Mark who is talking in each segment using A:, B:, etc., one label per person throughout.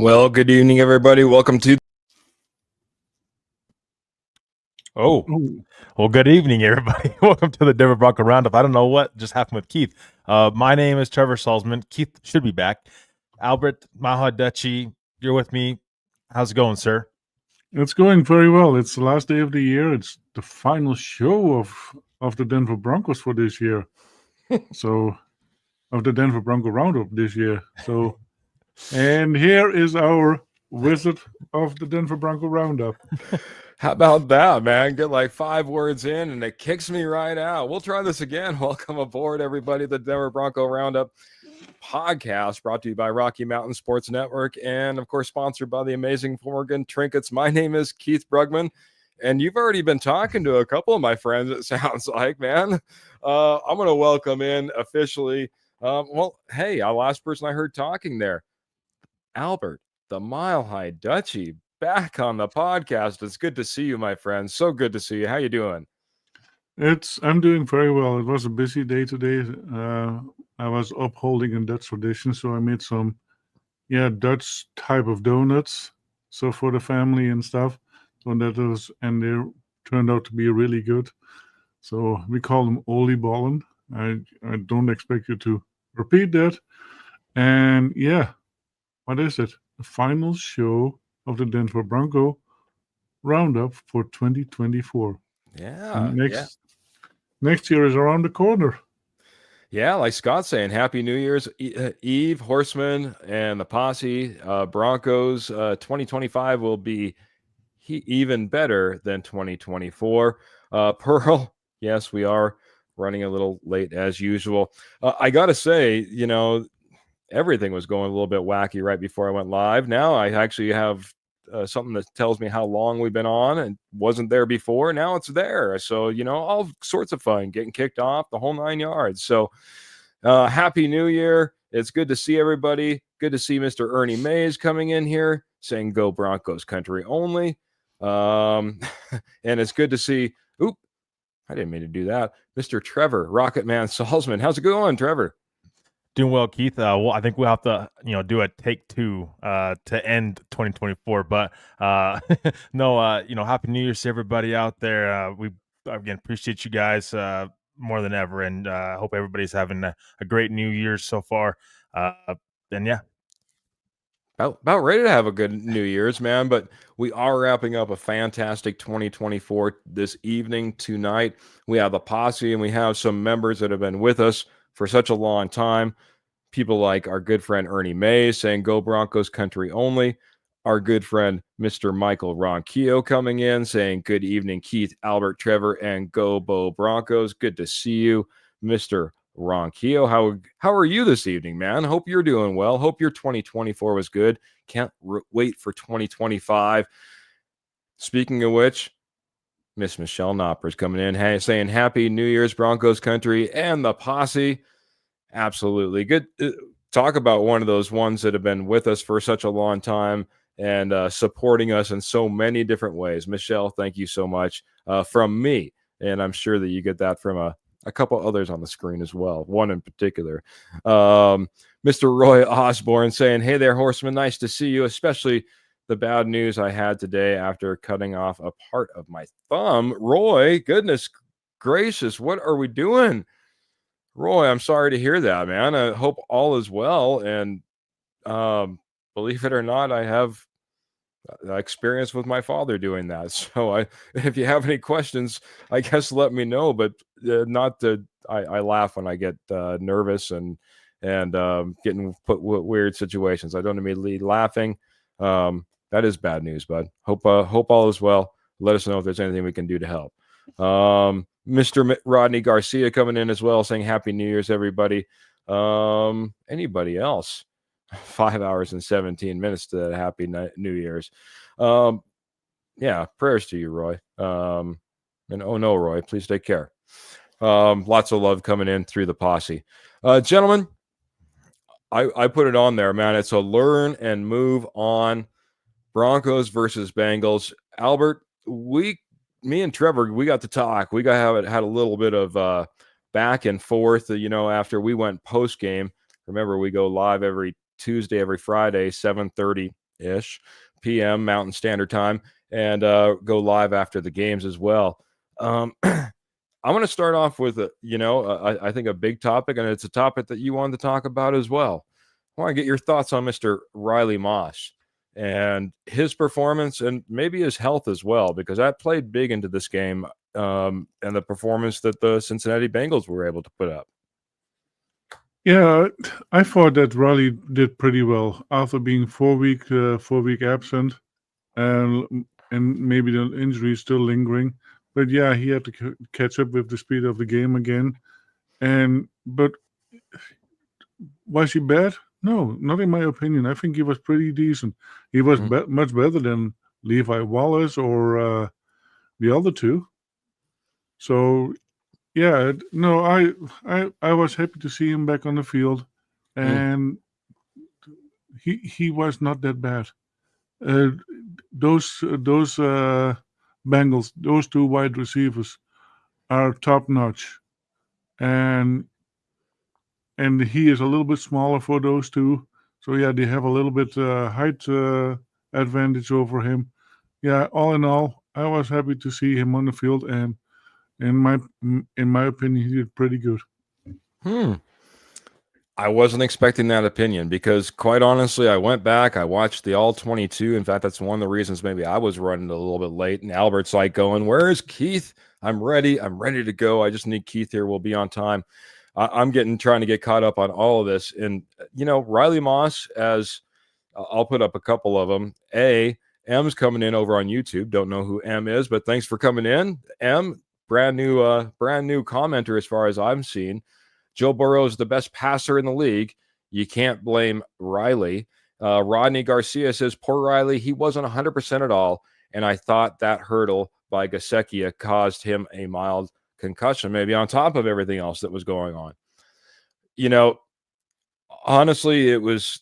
A: Well, good evening, everybody. Welcome to.
B: Well, good evening, everybody. Welcome to the Denver Bronco Roundup. I don't know what just happened with Keith. My name is Trevor Salzman. Keith should be back. Albert Mahadachi, you're with me. How's it going, sir?
C: It's going very well. It's the last day of the year. It's the final show of the Denver Broncos for this year. So, of the Denver Bronco Roundup this year. So, and here is our wizard of the Denver Bronco Roundup.
A: How about that, man? Get like 5 words in and it kicks me right out. We'll try this again. Welcome aboard, everybody. The Denver Bronco Roundup podcast brought to you by Rocky Mountain Sports Network and, of course, sponsored by the amazing Morgan Trinkets. My name is Keith Brugman, and you've already been talking to a couple of my friends, it sounds like, man. I'm going to welcome in officially. Hey, last person I heard talking there, Albert, the Mile High Dutchie, back on the podcast. It's good to see you, my friend. So good to see you. How you doing?
C: I'm doing very well. It was a busy day today. I was upholding a Dutch tradition, so I made some, Dutch type of donuts. So for the family and stuff. So and they turned out to be really good. So we call them oliebollen. I don't expect you to repeat that. And what is it? The final show of the Denver Bronco Roundup for 2024.
A: Yeah.
C: Next year is around the corner.
A: Yeah, like Scott's saying, Happy New Year's Eve, Horsemen and the Posse, Broncos. 2025 will be even better than 2024. Pearl, yes, we are running a little late as usual. I got to say, everything was going a little bit wacky right before I went live. Now I actually have something that tells me how long we've been on and wasn't there before. Now it's there. So, all sorts of fun, getting kicked off, the whole 9 yards. So Happy New Year. It's good to see everybody. Good to see Mr. Ernie Mays coming in here saying go Broncos country only. And it's good to see, I didn't mean to do that, Mr. Trevor Rocketman Salzman. How's it going, Trevor?
B: Doing well, Keith. Well, I think we'll have to, do a take 2 to end 2024. But Happy New Year's to everybody out there. We again appreciate you guys more than ever, and hope everybody's having a great New Year so far.
A: About ready to have a good New Year's, man. But we are wrapping up a fantastic 2024 this evening. Tonight, we have the posse, and we have some members that have been with us for such a long time. People like our good friend Ernie Mays saying go Broncos country only. Our good friend Mr. Michael Ronquillo coming in saying good evening, Keith, Albert, Trevor, and go Bo Broncos. Good to see you, Mr. Ronquillo. How are you this evening, man? Hope you're doing well. Hope your 2024 was good. Can't wait for 2025. Speaking of which, Miss Michelle Knopper's coming in, saying Happy New Year's, Broncos country and the posse. Absolutely. Good. Talk about one of those ones that have been with us for such a long time and supporting us in so many different ways. Michelle, thank you so much from me. And I'm sure that you get that from a couple others on the screen as well. One in particular. Mr. Roy Osborne saying, hey there, Horseman. Nice to see you, especially the bad news I had today after cutting off a part of my thumb. Roy, goodness gracious, what are we doing? Roy, I'm sorry to hear that, man. I hope all is well. And believe it or not, I have experience with my father doing that. So if you have any questions, I guess let me know. But not to. I laugh when I get nervous and getting put weird situations. I don't immediately laughing. That is bad news, bud. Hope all is well. Let us know if there's anything we can do to help. Mr. Rodney Garcia coming in as well, saying Happy New Year's, everybody. Anybody else? 5 hours and 17 minutes to that Happy New Year's. Yeah, prayers to you, Roy. And oh no, Roy, please take care. Lots of love coming in through the posse. Gentlemen, I put it on there, man. It's a learn and move on. Broncos versus Bengals. Albert, me and Trevor, we got to talk. We had a little bit of back and forth, after we went post game. Remember, we go live every Tuesday, every Friday, 7:30-ish p.m. Mountain Standard Time, and go live after the games as well. I want to start off with I think a big topic, and it's a topic that you wanted to talk about as well. I want to get your thoughts on Mr. Riley Moss and his performance, and maybe his health as well, because that played big into this game, and the performance that the Cincinnati Bengals were able to put up.
C: Yeah, I thought that Riley did pretty well after being 4-week absent, and maybe the injury is still lingering. But yeah, he had to catch up with the speed of the game again. But was he bad? No, not in my opinion. I think he was pretty decent. He was much better than Levi Wallace or the other two. So yeah, no, I was happy to see him back on the field, and he was not that bad. Those Bengals, those two wide receivers, are top notch, and he is a little bit smaller for those two. So yeah, they have a little bit height advantage over him. Yeah, all in all, I was happy to see him on the field, and in my opinion, he did pretty good.
A: I wasn't expecting that opinion, because quite honestly, I went back, I watched the all 22. In fact, that's one of the reasons maybe I was running a little bit late, and Albert's like going, "Where's Keith? I'm ready to go. I just need Keith here. We'll be on time." I'm trying to get caught up on all of this. And, Riley Moss, as I'll put up a couple of them. M's coming in over on YouTube. Don't know who M is, but thanks for coming in. M, brand new commenter as far as I'm seeing. Joe Burrow is the best passer in the league. You can't blame Riley. Rodney Garcia says, poor Riley, he wasn't 100% at all, and I thought that hurdle by Gesicki caused him a mild concussion, maybe on top of everything else that was going on. Honestly, it was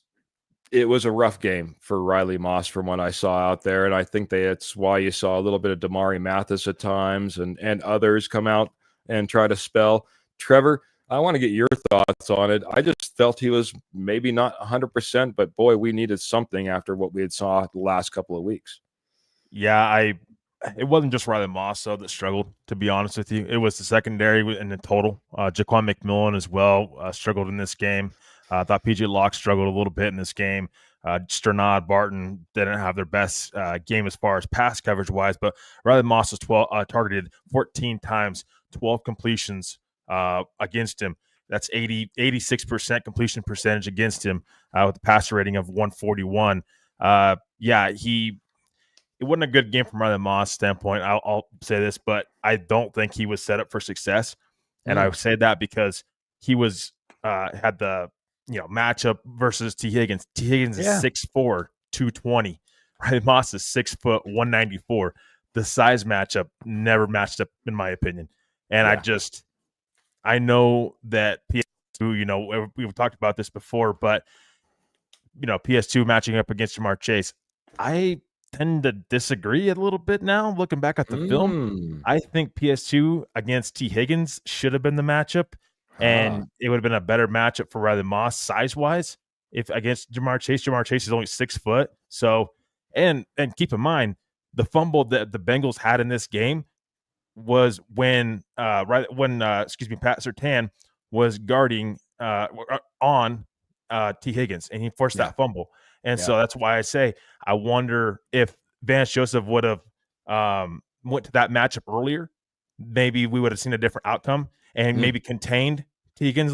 A: a rough game for Riley Moss from what I saw out there, and I think that's why you saw a little bit of Damari Mathis at times and others come out and try to spell. Trevor, I want to get your thoughts on it. I just felt he was maybe not 100%, but boy, we needed something after what we had saw the last couple of weeks.
B: Yeah, it wasn't just Riley Moss, though, that struggled, to be honest with you. It was the secondary in the total. Jaquan McMillan as well struggled in this game. I thought P.J. Locke struggled a little bit in this game. Sternad, Barton didn't have their best game as far as pass coverage-wise, but Riley Moss was targeted 14 times, 12 completions against him. That's 86% completion percentage against him with a passer rating of 141. It wasn't a good game from Riley Moss' standpoint. I'll say this, but I don't think he was set up for success. And I say that because he was had the matchup versus T. Higgins. T. Higgins is 6'4", 220. Riley Moss is 6 foot, 194. The size matchup never matched up, in my opinion. And I know that PS2, we've talked about this before, but PS2 matching up against Jamar Chase, I tend to disagree a little bit now. Looking back at the film, I think PS2 against T. Higgins should have been the matchup, and it would have been a better matchup for Riley Moss size-wise. If against Jamar Chase is only 6 foot. So, and keep in mind, the fumble that the Bengals had in this game was when Pat Surtain was guarding on T. Higgins, and he forced that fumble. And so that's why I say I wonder if Vance Joseph would have went to that matchup earlier, maybe we would have seen a different outcome and maybe contained T. Higgins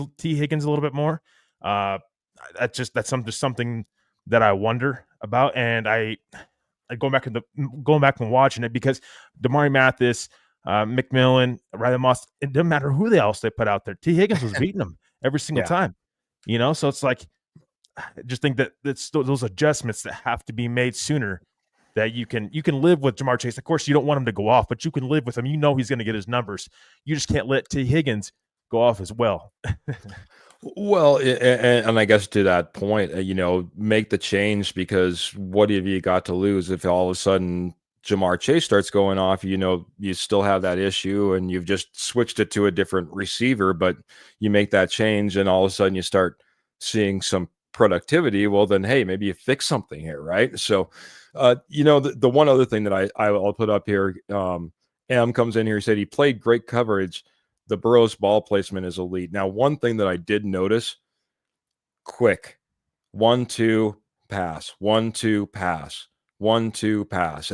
B: a little bit more. That's something that I wonder about, and I going back and watching it because Damari Mathis, McMillan, Riley Moss, it doesn't matter who else they put out there. T. Higgins was beating them every single time, So it's like I just think that it's those adjustments that have to be made sooner. That you can live with Jamar Chase. Of course, you don't want him to go off, but you can live with him. He's going to get his numbers. You just can't let T. Higgins go off as well.
A: Well, and I guess to that point, make the change, because what have you got to lose if all of a sudden Jamar Chase starts going off? You still have that issue, and you've just switched it to a different receiver, but you make that change, and all of a sudden you start seeing some productivity. Well, then, hey, maybe you fix something here, right? So, the one other thing that I'll put up here, M comes in here, he said he played great coverage. The Burrow's ball placement is elite. Now, one thing that I did notice, quick 1-2 pass, 1-2 pass, 1-2 pass.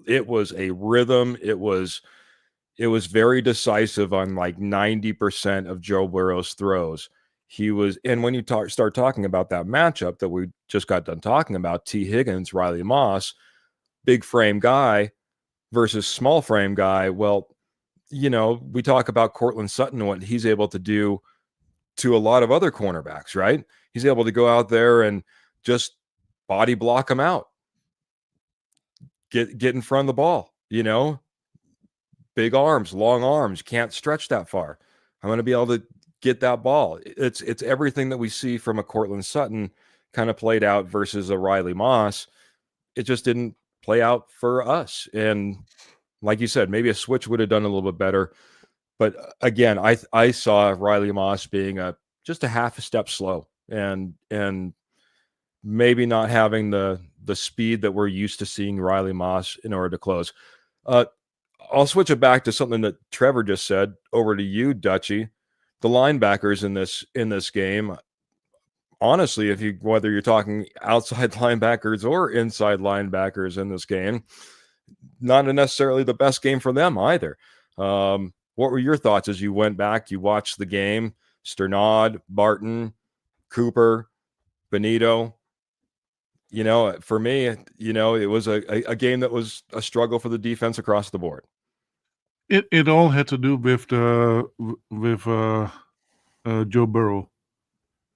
A: It was a rhythm. It was very decisive on like 90% of Joe Burrow's throws. And when you start talking about that matchup that we just got done talking about, T. Higgins, Riley Moss, big frame guy versus small frame guy. Well, we talk about Cortland Sutton and what he's able to do to a lot of other cornerbacks, right? He's able to go out there and just body block them out, get in front of the ball, big arms, long arms, can't stretch that far. I'm going to be able to get that ball. It's everything that we see from a Cortland Sutton kind of played out versus a Riley Moss. It just didn't play out for us. And like you said, maybe a switch would have done a little bit better. But again, I saw Riley Moss being just a half a step slow and maybe not having the speed that we're used to seeing Riley Moss in order to close. I'll switch it back to something that Trevor just said. Over to you, Dutchie. The linebackers in this game, honestly, whether you're talking outside linebackers or inside linebackers in this game, not necessarily the best game for them either. What were your thoughts as you went back, you watched the game? Sternad, Barton, Cooper, Benito. For me, it was a game that was a struggle for the defense across the board.
C: It all had to do with Joe Burrow.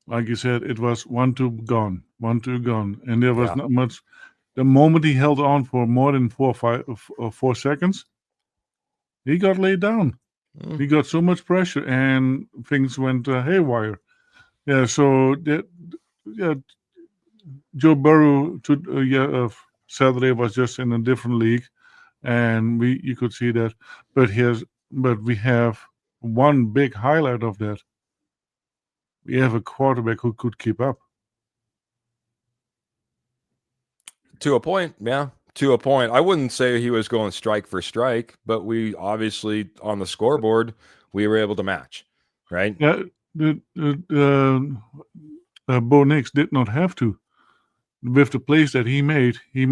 C: Like you said, it was 1-2 gone, 1-2 gone, and there was not much. The moment he held on for more than 4 seconds, he got laid down. He got so much pressure, and things went haywire. Yeah, so Joe Burrow Saturday was just in a different league, and you could see that. But we have one big highlight of that. We have a quarterback who could keep up.
A: To a point, yeah. To a point. I wouldn't say he was going strike for strike, but we obviously, on the scoreboard, we were able to match, right?
C: Yeah, Bo Nix did not have to. With the plays that he made, he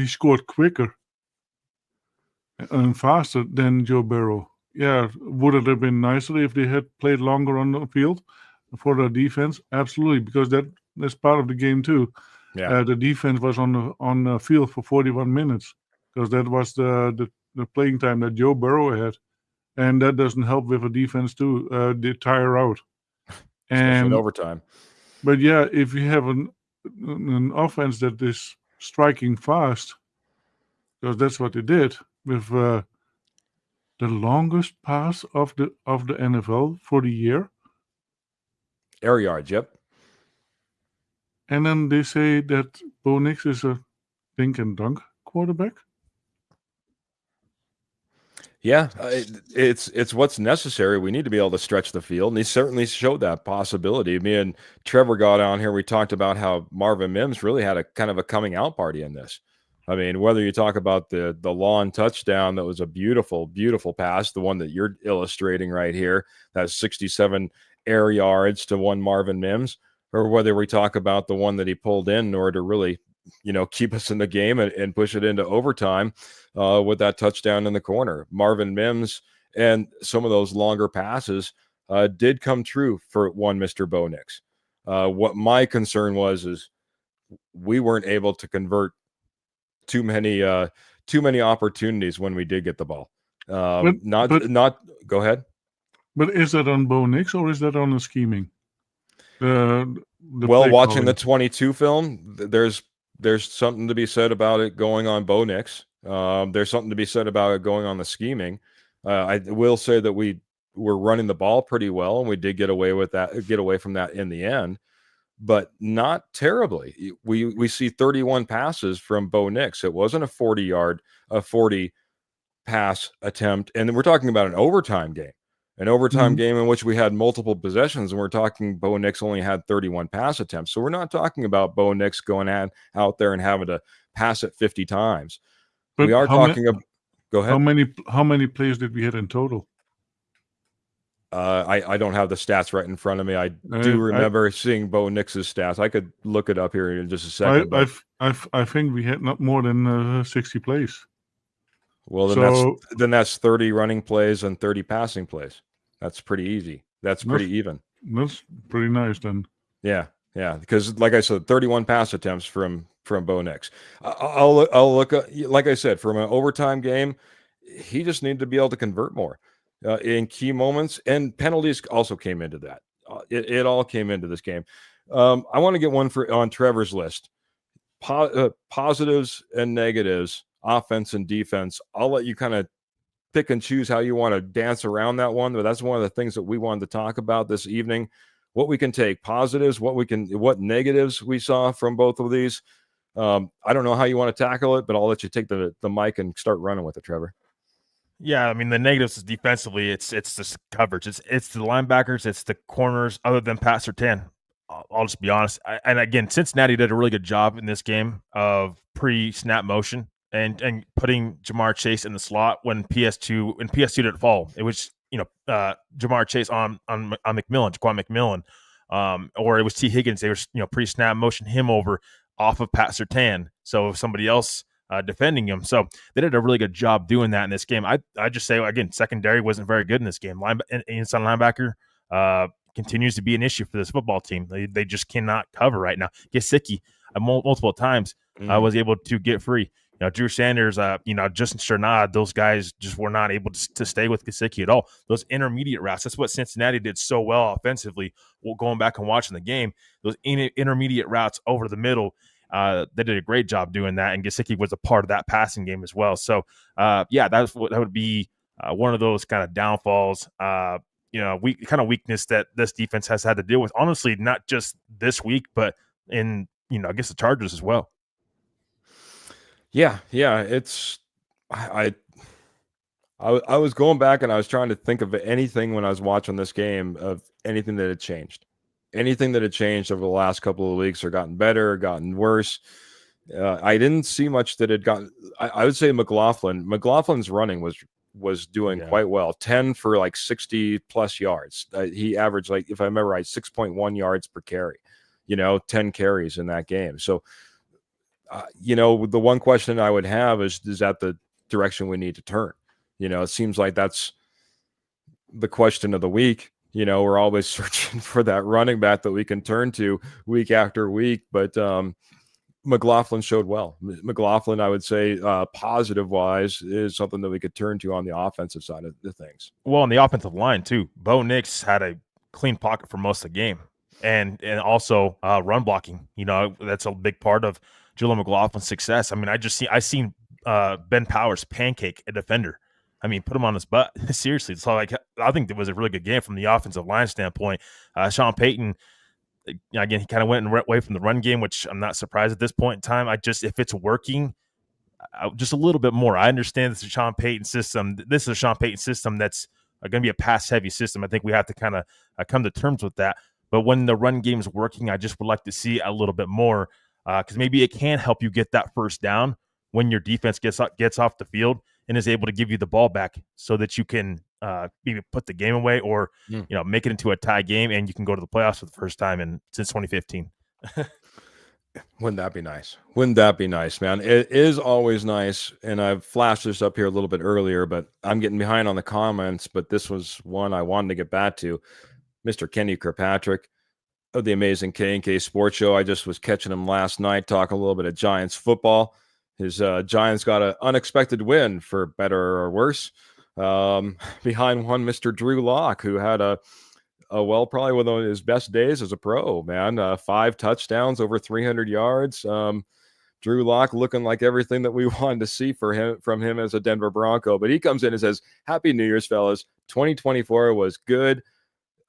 C: scored quicker and faster than Joe Burrow. Yeah, would it have been nicer if they had played longer on the field for the defense? Absolutely, because that's part of the game too. Yeah. The defense was on the field for 41 minutes because that was the playing time that Joe Burrow had, and that doesn't help with a defense too. They tire out,
A: especially in overtime.
C: But yeah, if you have an offense that is striking fast, because that's what they did with the longest pass of the NFL for the year.
A: Air yards, yep.
C: And then they say that Bo Nix is a dink and dunk quarterback.
A: Yeah, it's what's necessary. We need to be able to stretch the field, and he certainly showed that possibility. Me and Trevor got on here. We talked about how Marvin Mims really had a kind of a coming out party in this. I mean, whether you talk about the lawn touchdown, that was a beautiful, beautiful pass, the one that you're illustrating right here, that's 67 air yards to one Marvin Mims. or whether we talk about the one that he pulled in order to really, keep us in the game and push it into overtime with that touchdown in the corner. Marvin Mims and some of those longer passes did come true for one Mr. Bo Nix. What my concern is we weren't able to convert too many opportunities when we did get the ball. Go ahead.
C: But is that on Bo Nix or is that on the scheming?
A: Watching the 22 film, there's something to be said about it going on Bo Nix. There's something to be said about it going on the scheming. I will say that we were running the ball pretty well, and we did get away from that in the end, but not terribly. We see 31 passes from Bo Nix. It wasn't a 40 pass attempt, and we're talking about an overtime game. An overtime game in which we had multiple possessions, and we're talking Bo Nix only had 31 pass attempts. So we're not talking about Bo Nix going out there and having to pass it 50 times. But we are talking about. Go ahead.
C: How many plays did we hit in total?
A: I don't have the stats right in front of me. I do remember seeing Bo Nix's stats. I could look it up here in just a second.
C: I think we had not more than 60 plays.
A: Well, then that's 30 running plays and 30 passing plays. That's pretty easy. That's pretty even.
C: That's pretty nice then.
A: Yeah. Because like I said, 31 pass attempts from Bo Nix. I'll look like I said, from an overtime game, he just needed to be able to convert more in key moments, and penalties also came into that. It all came into this game. I want to get one on Trevor's list. Positives and negatives, offense and defense. I'll let you kind of pick and choose how you want to dance around that one, but that's one of the things that we wanted to talk about this evening. What we can take positives, what negatives we saw from both of these. I don't know how you want to tackle it, but I'll let you take the mic and start running with it, Trevor.
B: Yeah, I mean, the negatives is defensively, it's this coverage. It's the linebackers, it's the corners, other than Pat Surtain. I'll just be honest. And again, Cincinnati did a really good job in this game of pre-snap motion and putting Jamar Chase in the slot when PS2 didn't fall. It was Jamar Chase on McMillan, Jaquan McMillan, or it was T. Higgins. They were pre-snap motion him over off of Pat Surtain. So somebody else defending him. So they did a really good job doing that in this game. I just say again, secondary wasn't very good in this game. Inside linebacker continues to be an issue for this football team. They just cannot cover right now. Gesicki multiple times was able to get free. Drew Sanders, Justin Sternad, those guys just were not able to stay with Gesicki at all. Those intermediate routes, that's what Cincinnati did so well offensively. Going back and watching the game, those intermediate routes over the middle, they did a great job doing that, and Gesicki was a part of that passing game as well. So, that would be one of those kind of downfalls, weakness that this defense has had to deal with. Honestly, not just this week, but in I guess the Chargers as well.
A: Yeah. It's I was going back and I was trying to think of anything when I was watching this game of anything that had changed. Anything that had changed over the last couple of weeks or gotten better or gotten worse. I didn't see much that had gotten. I would say McLaughlin's running was doing quite well. 10 for like 60 plus yards. He averaged, like, if I remember right, 6.1 yards per carry. 10 carries in that game. So, the one question I would have is that the direction we need to turn? It seems like that's the question of the week. We're always searching for that running back that we can turn to week after week, but McLaughlin showed well. McLaughlin, I would say, positive wise, is something that we could turn to on the offensive side of the things.
B: Well, on the offensive line too, Bo Nix had a clean pocket for most of the game, and also run blocking. That's a big part of Jaleel McLaughlin's success. I mean, I seen Ben Powers pancake a defender. I mean, put him on his butt. Seriously. So, I think it was a really good game from the offensive line standpoint. Sean Payton, again, he kind of went away from the run game, which I'm not surprised at this point in time. If it's working just a little bit more, I understand this is a Sean Payton system. This is a Sean Payton system that's going to be a pass-heavy system. I think we have to kind of come to terms with that. But when the run game is working, I just would like to see a little bit more because maybe it can help you get that first down when your defense gets off the field and is able to give you the ball back so that you can maybe put the game away or
A: Mm.
B: make it into a tie game, and you can go to the playoffs for the first time since 2015.
A: Wouldn't that be nice? Wouldn't that be nice, man? It is always nice, and I've flashed this up here a little bit earlier, but I'm getting behind on the comments, but this was one I wanted to get back to. Mr. Kenny Kirkpatrick of the amazing K&K Sports Show. I just was catching him last night, talking a little bit of Giants football. His Giants got an unexpected win, for better or worse, behind one Mr. Drew Lock, who had probably one of his best days as a pro, man. 5 touchdowns, over 300 yards. Drew Lock looking like everything that we wanted to see from him as a Denver Bronco. But he comes in and says, "Happy New Year's, fellas. 2024 was good.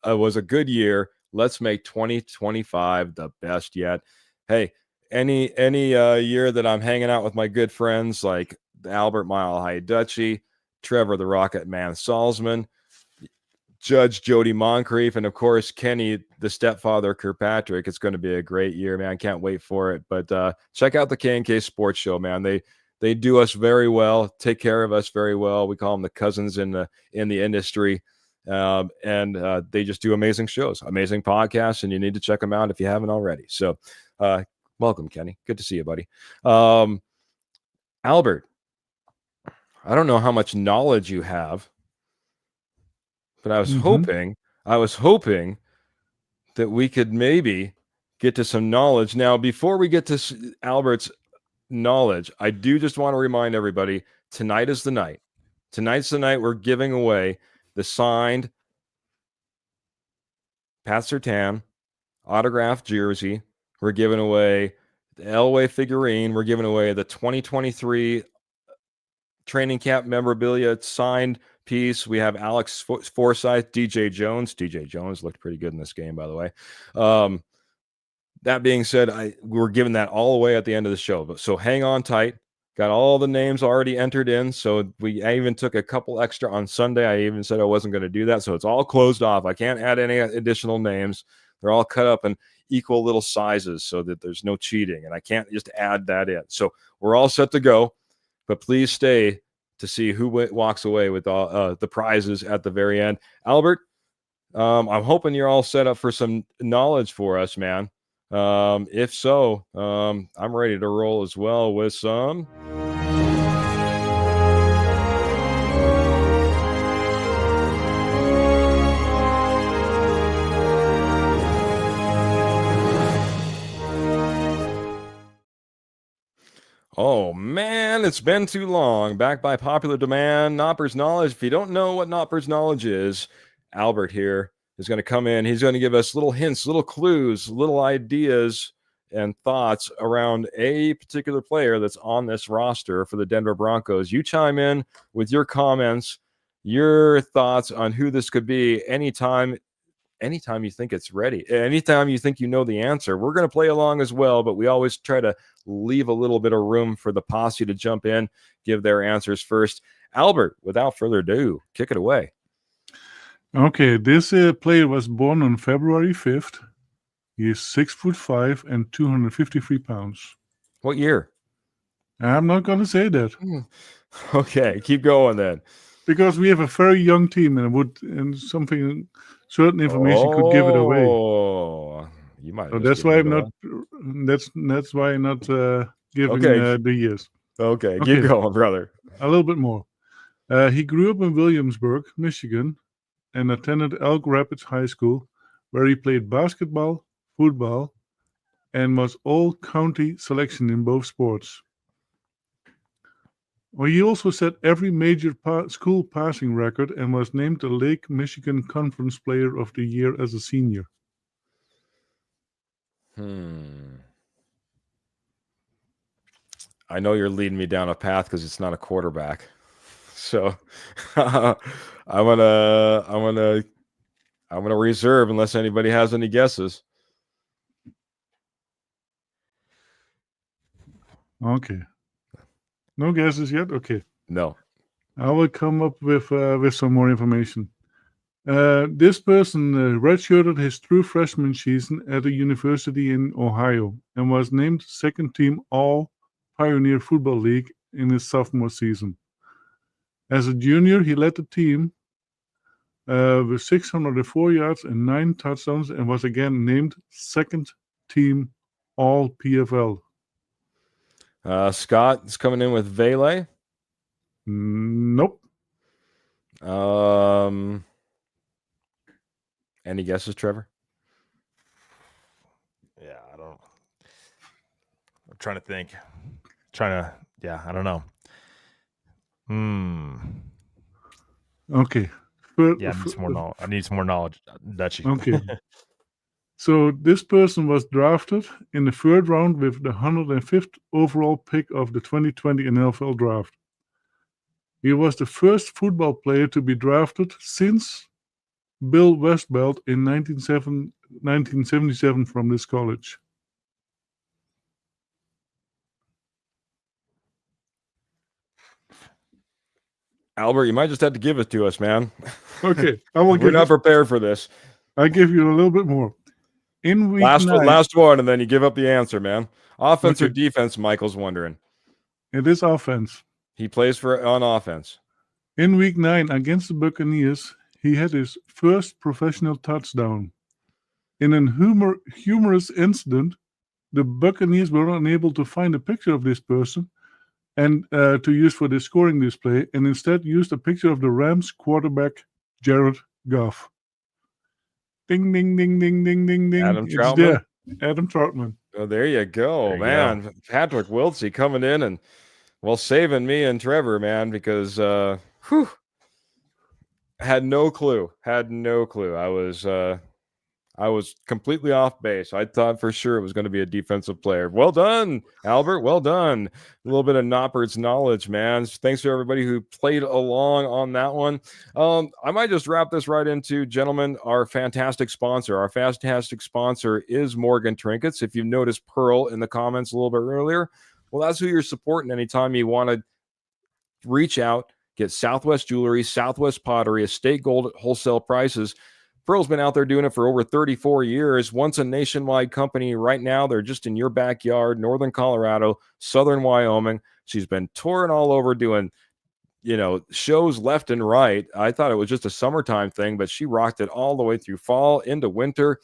A: Was a good year. Let's make 2025 the best yet." Hey, any year that I'm hanging out with my good friends like Albert Mile High Dutchy, Trevor the Rocket Man Salzman, Judge Jody Moncrief, and of course Kenny the stepfather Kirkpatrick, it's going to be a great year, man. Can't wait for it. But check out the K&K Sports Show, man. They do us very well, take care of us very well. We call them the cousins in the industry. And they just do amazing shows, amazing podcasts, and you need to check them out if you haven't already. So welcome, Kenny. Good to see you, buddy. Albert, I don't know how much knowledge you have, but I was hoping that we could maybe get to some knowledge. Now, before we get to Albert's knowledge, I do just want to remind everybody, tonight is the night. Tonight's the night we're giving away the signed Pat Surtain autographed jersey. We're giving away the Elway figurine. We're giving away the 2023 training camp memorabilia signed piece. We have Alex Forsyth, DJ Jones. DJ Jones looked pretty good in this game, by the way. That being said, we're giving that all away at the end of the show. So hang on tight. Got all the names already entered in. So I even took a couple extra on Sunday. I even said I wasn't going to do that. So it's all closed off. I can't add any additional names. They're all cut up in equal little sizes so that there's no cheating. And I can't just add that in. So we're all set to go. But please stay to see who walks away with all the prizes at the very end. Albert, I'm hoping you're all set up for some knowledge for us, man. If so, I'm ready to roll as well with some. Oh man, it's been too long. Back by popular demand, Nopper's Knowledge. If you don't know what Nopper's Knowledge is, Albert here is going to come in. He's going to give us little hints, little clues, little ideas and thoughts around a particular player that's on this roster for the Denver Broncos. You chime in with your comments, your thoughts on who this could be anytime you think it's ready, anytime you think you know the answer. We're going to play along as well, but we always try to leave a little bit of room for the posse to jump in, give their answers first. Albert, without further ado, kick it away.
C: Okay, this player was born on February 5th. He is 6'5" and 253 pounds.
A: What year?
C: I'm not going to say that.
A: Okay, keep going then.
C: Because we have a very young team, and certain information could give it away.
A: Oh, you might.
C: So that's why I'm not. That's why I'm not giving the years.
A: Okay, keep going, brother.
C: A little bit more. He grew up in Williamsburg, Michigan, and attended Elk Rapids High School, where he played basketball, football, and was all-county selection in both sports. Well, he also set every major school passing record and was named the Lake Michigan Conference Player of the Year as a senior.
A: I know you're leading me down a path because it's not a quarterback. So I'm gonna reserve unless anybody has any guesses.
C: Okay. No guesses yet? Okay.
A: No.
C: I will come up with some more information. This person redshirted his true freshman season at a university in Ohio and was named second team All-Pioneer Football League in his sophomore season. As a junior, he led the team with 604 yards and 9 touchdowns, and was again named second team All PFL.
A: Scott is coming in with Vele.
C: Nope.
A: Any guesses, Trevor?
B: Yeah, I don't. I'm trying to think. I don't know.
C: Okay.
B: Yeah, I need some more knowledge, Dutchie.
C: Okay. So this person was drafted in the third round with the 105th overall pick of the 2020 NFL draft. He was the first football player to be drafted since Bill Westbeld in 1977 from this college.
A: Albert, you might just have to give it to us, man.
C: Okay,
A: We're not prepared for this.
C: I'll give you a little bit more. In week 9,
A: last one, and then you give up the answer, man. Offense or defense? Michael's wondering.
C: It is offense.
A: He plays on offense.
C: In week 9 against the Buccaneers, he had his first professional touchdown. In a humorous incident, the Buccaneers were unable to find a picture of this person and to use for the scoring display, and instead used a picture of the Rams quarterback, Jared Goff. Ding, ding, ding, ding, ding, ding, ding.
A: Adam
C: It's
A: Troutman.
C: there. Adam Troutman.
A: Oh, there you go, man. Patrick Wiltsey coming in and, well, saving me and Trevor, man, because had no clue. I was completely off base. I thought for sure it was going to be a defensive player. Well done, Albert. Well done. A little bit of Knoppert's knowledge, man. Thanks to everybody who played along on that one. I might just wrap this right into, gentlemen, our fantastic sponsor. Our fantastic sponsor is Morgan Trinkets. If you noticed Pearl in the comments a little bit earlier, well, that's who you're supporting anytime you want to reach out, get Southwest Jewelry, Southwest Pottery, Estate Gold at wholesale prices. Pearl's been out there doing it for over 34 years. Once a nationwide company, right now they're just in your backyard, northern Colorado, southern Wyoming. She's been touring all over doing, shows left and right. I thought it was just a summertime thing, but she rocked it all the way through fall into winter.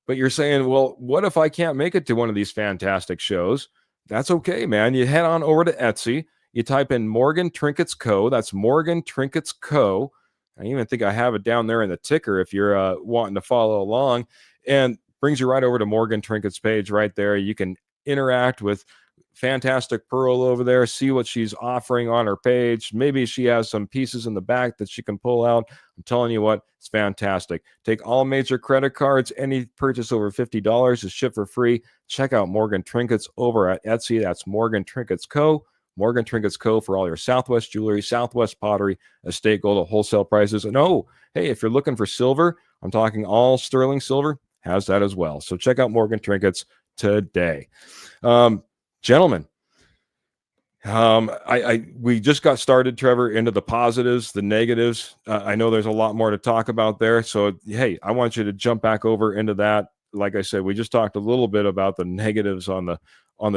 A: But you're saying, well, what if I can't make it to one of these fantastic shows? That's okay, man. You head on over to Etsy. You type in Morgan Trinkets Co. That's Morgan Trinkets Co. I even think I have it down there in the ticker if you're wanting to follow along, and brings you right over to Morgan Trinkets page right there. You can interact with fantastic Pearl over there, see what she's offering on her page. Maybe she has some pieces in the back that she can pull out. I'm telling you what, it's fantastic. Take all major credit cards. Any purchase over $50 is shipped for free. Check out Morgan Trinkets over at Etsy. That's Morgan Trinkets Co. Morgan Trinkets Co. for all your Southwest Jewelry, Southwest Pottery, Estate Gold at wholesale prices. And hey, if you're looking for silver, I'm talking all sterling silver, has that as well. So check out Morgan Trinkets today. Gentlemen, we just got started, Trevor, into the positives, the negatives. I know there's a lot more to talk about there. So, hey, I want you to jump back over into that. Like I said, we just talked a little bit about the negatives on the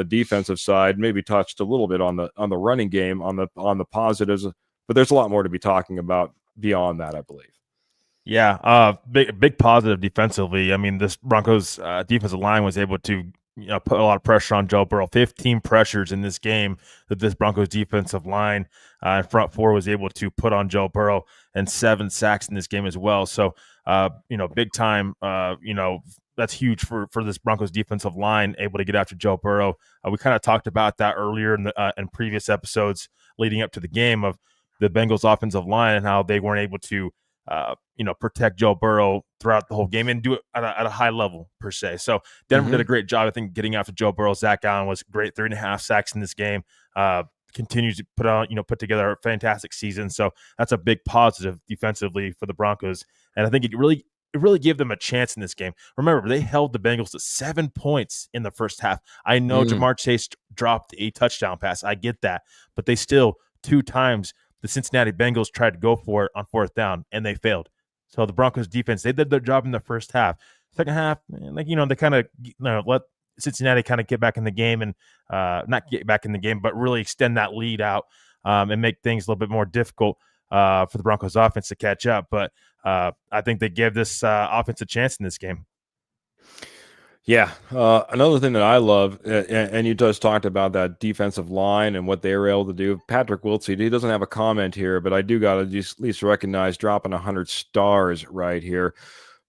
A: defensive side, maybe touched a little bit on the running game, on the positives, but there's a lot more to be talking about beyond that, I believe.
B: Yeah, big positive defensively. I mean, this Broncos defensive line was able to put a lot of pressure on Joe Burrow. 15 pressures in this game that this Broncos defensive line and front four was able to put on Joe Burrow, and 7 sacks in this game as well. So, big time. That's huge for this Broncos defensive line, able to get after Joe Burrow. We kind of talked about that earlier in previous episodes leading up to the game of the Bengals offensive line and how they weren't able to protect Joe Burrow throughout the whole game and do it at a high level per se. So Denver did a great job, I think, getting after Joe Burrow. Zach Allen was great, 3.5 sacks in this game. Continues to put together a fantastic season. So that's a big positive defensively for the Broncos. And I think it really gave them a chance in this game. Remember, they held the Bengals to 7 points in the first half. I know Jamar Chase dropped a touchdown pass. I get that. But they still, 2 times, the Cincinnati Bengals tried to go for it on 4th down, and they failed. So the Broncos defense, they did their job in the first half. Second half, they kind of let Cincinnati kind of get back in the game and not get back in the game, but really extend that lead out and make things a little bit more difficult. for the Broncos offense to catch up. But I think they gave this offense a chance in this game.
A: Yeah. Another thing that I love, and you just talked about that defensive line and what they were able to do. Patrick Wiltsey, he doesn't have a comment here, but I do got to at least recognize dropping 100 stars right here.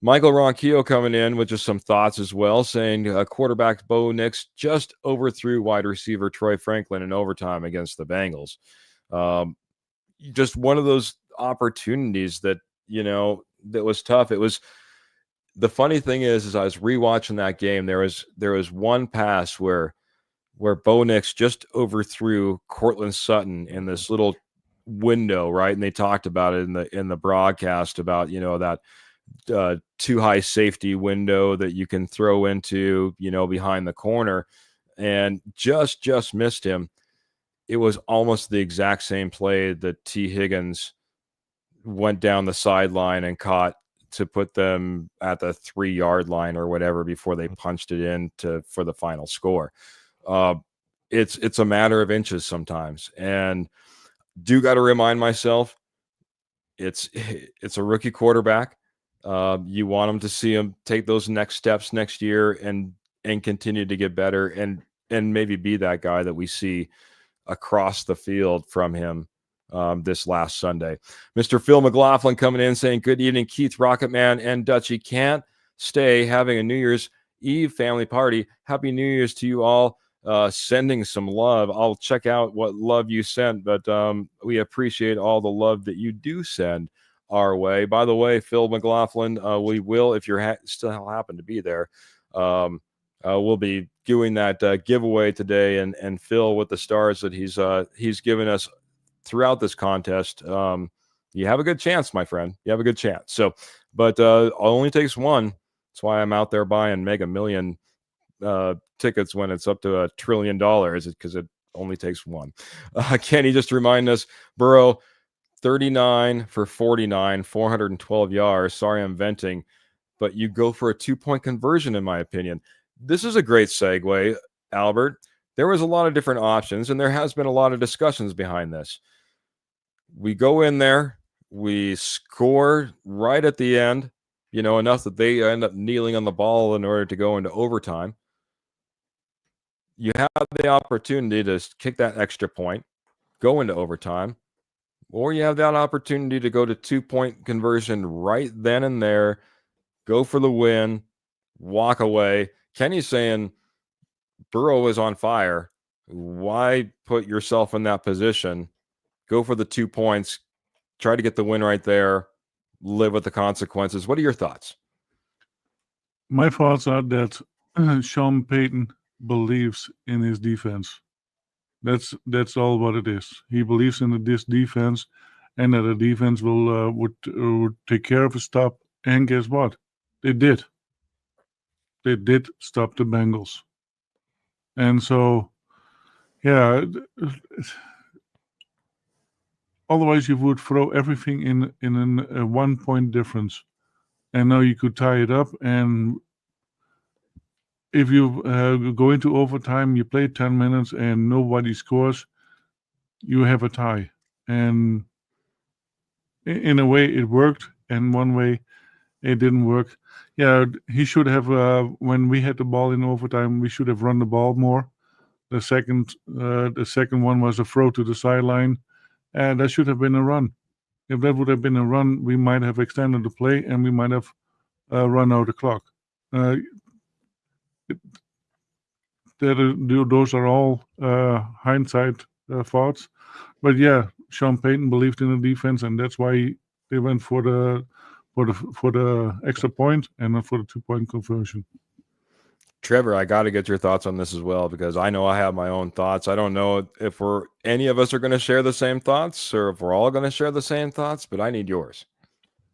A: Michael Ronquillo coming in with just some thoughts as well, saying quarterback Bo Nix just overthrew wide receiver Troy Franklin in overtime against the Bengals. Just one of those opportunities that, that was tough. It was, the funny thing is I was rewatching that game. There was one pass where Bo Nix just overthrew Cortland Sutton in this little window, right? And they talked about it in the broadcast about, that too high safety window that you can throw into, behind the corner, and just missed him. It was almost the exact same play that T. Higgins went down the sideline and caught to put them at the 3-yard line or whatever before they punched it in for the final score. It's a matter of inches sometimes, and do got to remind myself it's a rookie quarterback. You want him to see him take those next steps next year and continue to get better and maybe be that guy that we see across the field from him this last Sunday. Mr. Phil McLaughlin coming in saying, good evening, Keith, Rocketman, and Dutchie. Can't stay having a New Year's Eve family party. Happy New Year's to you all. Sending some love. I'll check out what love you sent, but we appreciate all the love that you do send our way. By the way, Phil McLaughlin, we will, if you're still happen to be there, we'll be doing that giveaway today, and Phil, with the stars that he's given us throughout this contest, you have a good chance, my friend. You have a good chance. So, but it only takes one. That's why I'm out there buying Mega Million tickets when it's up to $1 trillion, because it only takes one. Kenny just remind us, Burrow 39 for 49, 412 yards. Sorry, I'm venting, but you go for a 2-point conversion, in my opinion. This is a great segue, Albert. There was a lot of different options, and there has been a lot of discussions behind this. We go in there, we score right at the end, enough that they end up kneeling on the ball in order to go into overtime. You have the opportunity to kick that extra point, go into overtime, or you have that opportunity to go to 2-point conversion right then and there, go for the win, walk away. Kenny's saying Burrow is on fire. Why put yourself in that position? Go for the 2 points, try to get the win right there, live with the consequences. What are your thoughts?
C: My thoughts are that Sean Payton believes in his defense. That's all what it is. He believes in this defense, and that the defense would take care of his stuff. And guess what? They did. They did stop the Bengals. And so, yeah. Otherwise, you would throw everything in a 1-point difference, and now you could tie it up. And if you go into overtime, you play 10 minutes and nobody scores, you have a tie. And in a way, it worked, and one way, it didn't work. Yeah, he should have. When we had the ball in overtime, we should have run the ball more. The second one was a throw to the sideline. And that should have been a run. If that would have been a run, we might have extended the play and we might have run out the clock. Those are all hindsight thoughts. But yeah, Sean Payton believed in the defense, and that's why they went for the extra point and not for the 2-point conversion.
A: Trevor, I got to get your thoughts on this as well, because I know I have my own thoughts. I don't know if any of us are going to share the same thoughts, or if we're all going to share the same thoughts, but I need yours.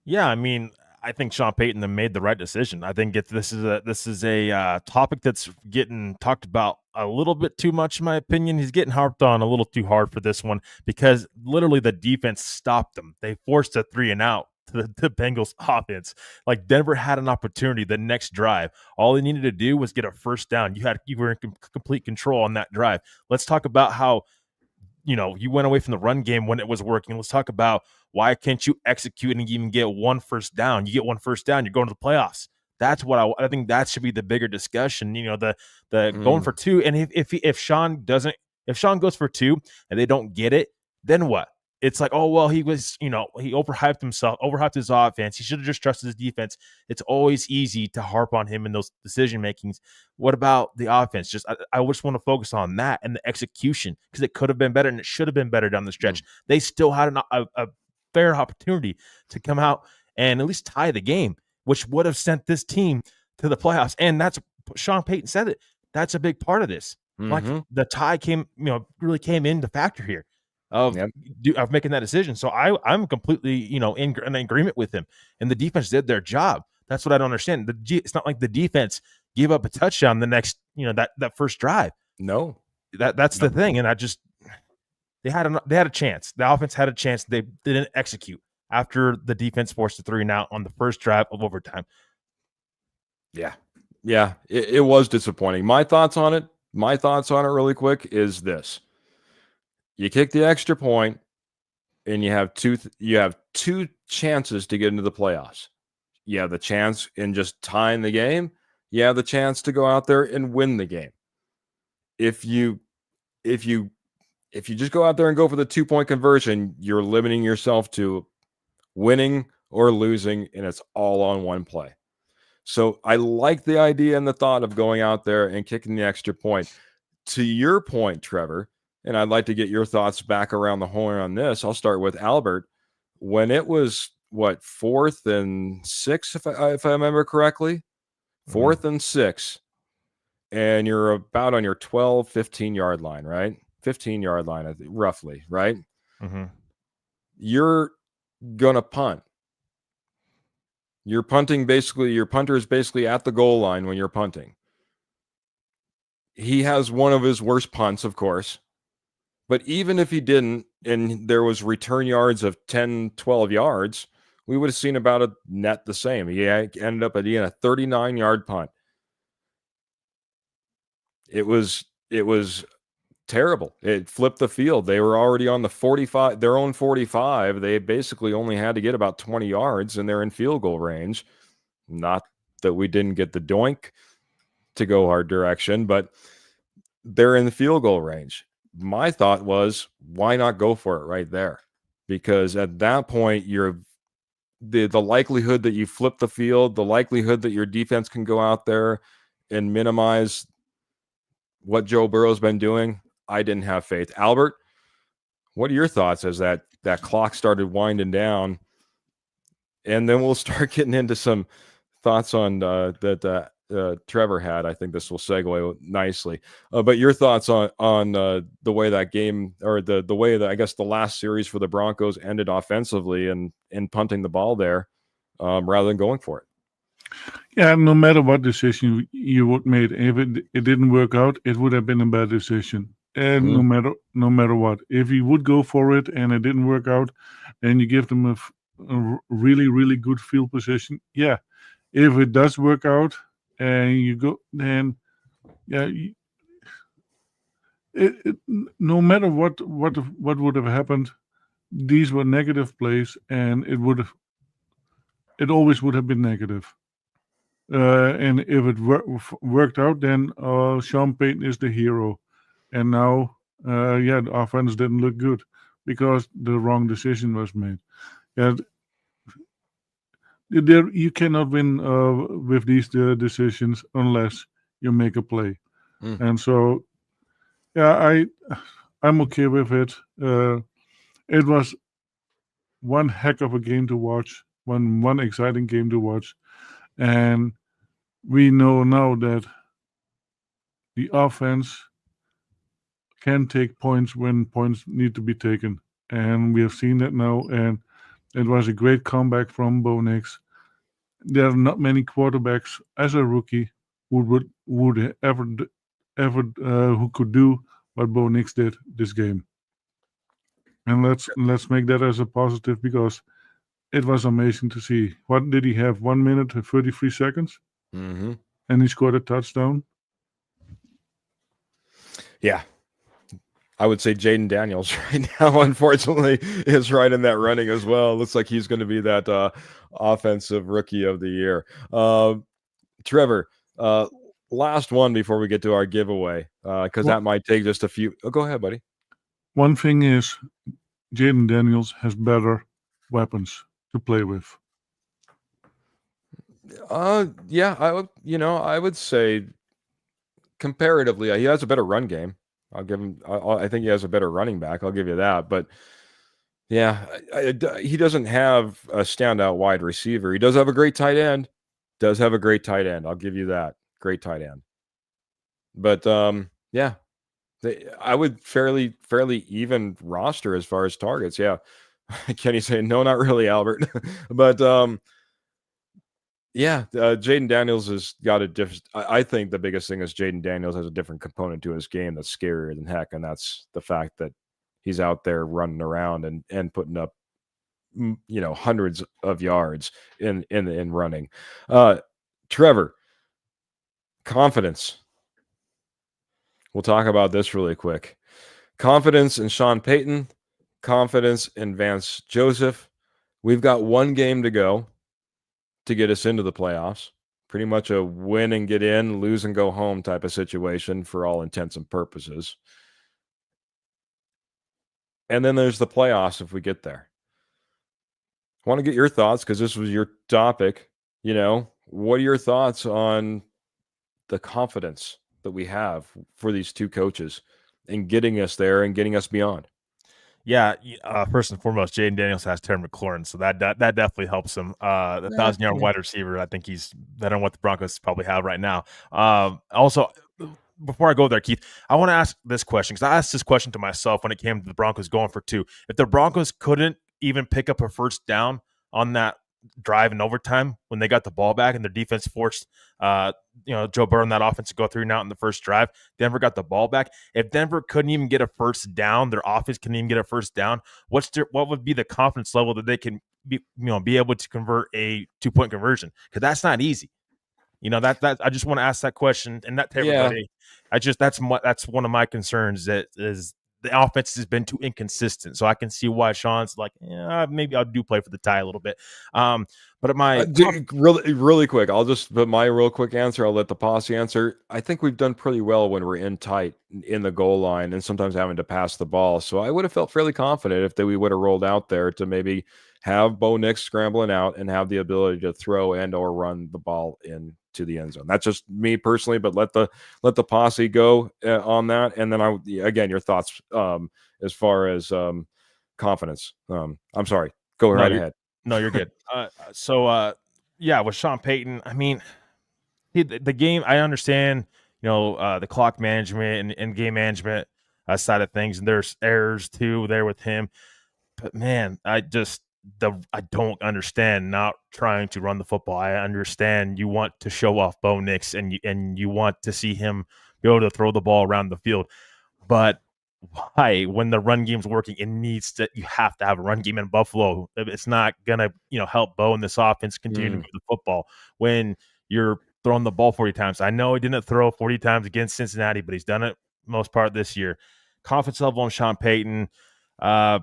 B: Yeah, I mean, I think Sean Payton made the right decision. I think this is a topic that's getting talked about a little bit too much, in my opinion. He's getting harped on a little too hard for this one, because literally the defense stopped them. They forced a 3-and-out to the Bengals offense. Like, Denver had an opportunity the next drive. All they needed to do was get a first down. You were in complete control on that drive. Let's talk about how you went away from the run game when it was working. Let's talk about why can't you execute and even get one first down? You get one first down, you're going to the playoffs. That's what I think that should be the bigger discussion. The going for two, and if Sean goes for two and they don't get it, then what? It's like, oh, well, he was, he overhyped himself, overhyped his offense. He should have just trusted his defense. It's always easy to harp on him in those decision makings. What about the offense? I just want to focus on that and the execution, because it could have been better and it should have been better down the stretch. They still had a fair opportunity to come out and at least tie the game, which would have sent this team to the playoffs. And that's, Sean Payton said it, that's a big part of this. Like the tie really came into factor here of making that decision. So I'm completely, in agreement with him. And the defense did their job. That's what I don't understand. It's not like the defense gave up a touchdown the next, that first drive.
A: No.
B: That's the thing. And they had a chance. The offense had a chance. They didn't execute after the defense forced a 3-and-out on the first drive of overtime.
A: Yeah. Yeah. It was disappointing. My thoughts on it really quick is this. You kick the extra point, and you have two chances to get into the playoffs. You have the chance in just tying the game. You have the chance to go out there and win the game. If you just go out there and go for the 2-point conversion, you're limiting yourself to winning or losing, and it's all on one play. So I like the idea and the thought of going out there and kicking the extra point. To your point, Trevor, and I'd like to get your thoughts back around the horn on this. I'll start with Albert. When it was, 4th and 6, if I remember correctly? 4th and 6, and you're about on your 12, 15-yard line, right? 15-yard line, I think, roughly, right? You're going to punt. Your punter is basically at the goal line when you're punting. He has one of his worst punts, of course. But even if he didn't, and there was return yards of 10, 12 yards, we would have seen about a net the same. He ended up at a 39-yard punt. It was terrible. It flipped the field. They were already on the 45, their own 45. They basically only had to get about 20 yards, and they're in field goal range. Not that we didn't get the doink to go our direction, but they're in the field goal range. My thought was, why not go for it right there? Because at that point, the likelihood that you flip the field, the likelihood that your defense can go out there and minimize what Joe Burrow's been doing, I didn't have faith. Albert, what are your thoughts as that clock started winding down? And then we'll start getting into some thoughts on that Trevor had. I think this will segue nicely. But your thoughts on the way that game, or the way that, I guess, the last series for the Broncos ended offensively and punting the ball there rather than going for it.
C: Yeah, no matter what decision you would made, if it didn't work out, it would have been a bad decision. And no matter what, if you would go for it and it didn't work out, then you give them a really, really good field position. Yeah, if it does work out and you go, then no matter what would have happened, these were negative plays, and it always would have been negative. And if it worked out, then Sean Payton is the hero. And now, the offense didn't look good because the wrong decision was made. And you cannot win with these decisions unless you make a play. And so, I'm okay with it. It was one heck of a game to watch, one exciting game to watch. And we know now that the offense can take points when points need to be taken. And we have seen that now. And it was a great comeback from Bo Nix. There are not many quarterbacks as a rookie who would ever who could do what Bo Nix did this game. And let's make that as a positive, because it was amazing to see. What did he have? 1 minute and 33 seconds?
A: Mm-hmm.
C: And he scored a touchdown.
A: Yeah. I would say Jaden Daniels right now, unfortunately, is right in that running as well. It looks like he's going to be that offensive rookie of the year. Trevor, last one before we get to our giveaway, because that might take just a few. Oh, go ahead, buddy.
C: One thing is, Jaden Daniels has better weapons to play with.
A: Yeah, I would say comparatively, he has a better run game. I'll give him. I think he has a better running back. I'll give you that. But yeah, he doesn't have a standout wide receiver. He does have a great tight end. I'll give you that. Great tight end. But yeah, I would fairly even roster as far as targets. Yeah. Kenny saying no, not really, Albert. But yeah, Jaden Daniels has got a different. I think the biggest thing is Jaden Daniels has a different component to his game that's scarier than heck, and that's the fact that he's out there running around and putting up, hundreds of yards in running. Trevor, confidence. We'll talk about this really quick. Confidence in Sean Payton, confidence in Vance Joseph. We've got one game to go to get us into the playoffs. Pretty much a win and get in, lose and go home type of situation for all intents and purposes. And then there's the playoffs if we get there. I want to get your thoughts because this was your topic. What are your thoughts on the confidence that we have for these two coaches in getting us there and getting us beyond?
B: Yeah, first and foremost, Jaden Daniels has Terry McLaurin, so that definitely helps him. The 1,000-yard wide receiver, I think he's better than what the Broncos probably have right now. Also, before I go there, Keith, I want to ask this question because I asked this question to myself when it came to the Broncos going for 2. If the Broncos couldn't even pick up a first down on that drive in overtime when they got the ball back and their defense forced Joe Burrow and that offense to go 3 and out in the first drive, Denver got the ball back. If Denver couldn't even get a first down, their offense couldn't even get a first down, what would be the confidence level that they can be able to convert a 2-point conversion? Because that's not easy. That I just want to ask that question, and that to everybody. That's one of my concerns, that is the offense has been too inconsistent. So I can see why Sean's like, maybe I'll do play for the tie a little bit. But
A: really quick, I'll just put my real quick answer. I'll let the posse answer. I think we've done pretty well when we're in tight in the goal line and sometimes having to pass the ball. So I would have felt fairly confident if we would have rolled out there to maybe have Bo Nix scrambling out and have the ability to throw and or run the ball into the end zone. That's just me personally, but let the posse go on that. And then again, your thoughts as far as confidence. I'm sorry. Go right ahead.
B: No, you're good. With Sean Payton, I mean, the game, I understand, the clock management and game management side of things, and there's errors too there with him. But man, I don't understand not trying to run the football. I understand you want to show off Bo Nix and you want to see him be able to throw the ball around the field, but why, when the run game's working, you have to have a run game in Buffalo. It's not gonna, help Bo in this offense continue to move the football when you're throwing the ball 40 times. I know he didn't throw 40 times against Cincinnati, but he's done it most part this year. Confidence level on Sean Payton. I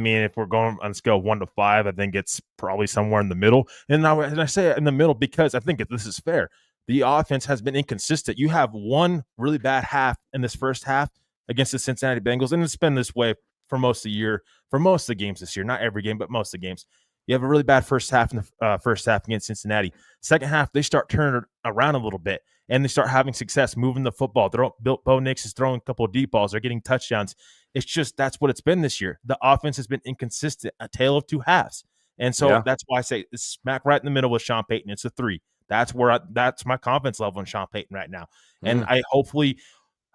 B: mean, if we're going on a scale of 1 to 5, I think it's probably somewhere in the middle. And I say it in the middle because I think this is fair. The offense has been inconsistent. You have one really bad half in this first half against the Cincinnati Bengals, and it's been this way for most of the year, for most of the games this year. Not every game, but most of the games. You have a really bad first half in the first half against Cincinnati. Second half, they start turning around a little bit, and they start having success moving the football. Bo Nix is throwing a couple of deep balls. They're getting touchdowns. It's just that's what it's been this year. The offense has been inconsistent, a tale of two halves. And so that's why I say it's smack right in the middle with Sean Payton. It's a 3. That's my confidence level in Sean Payton right now. And I hopefully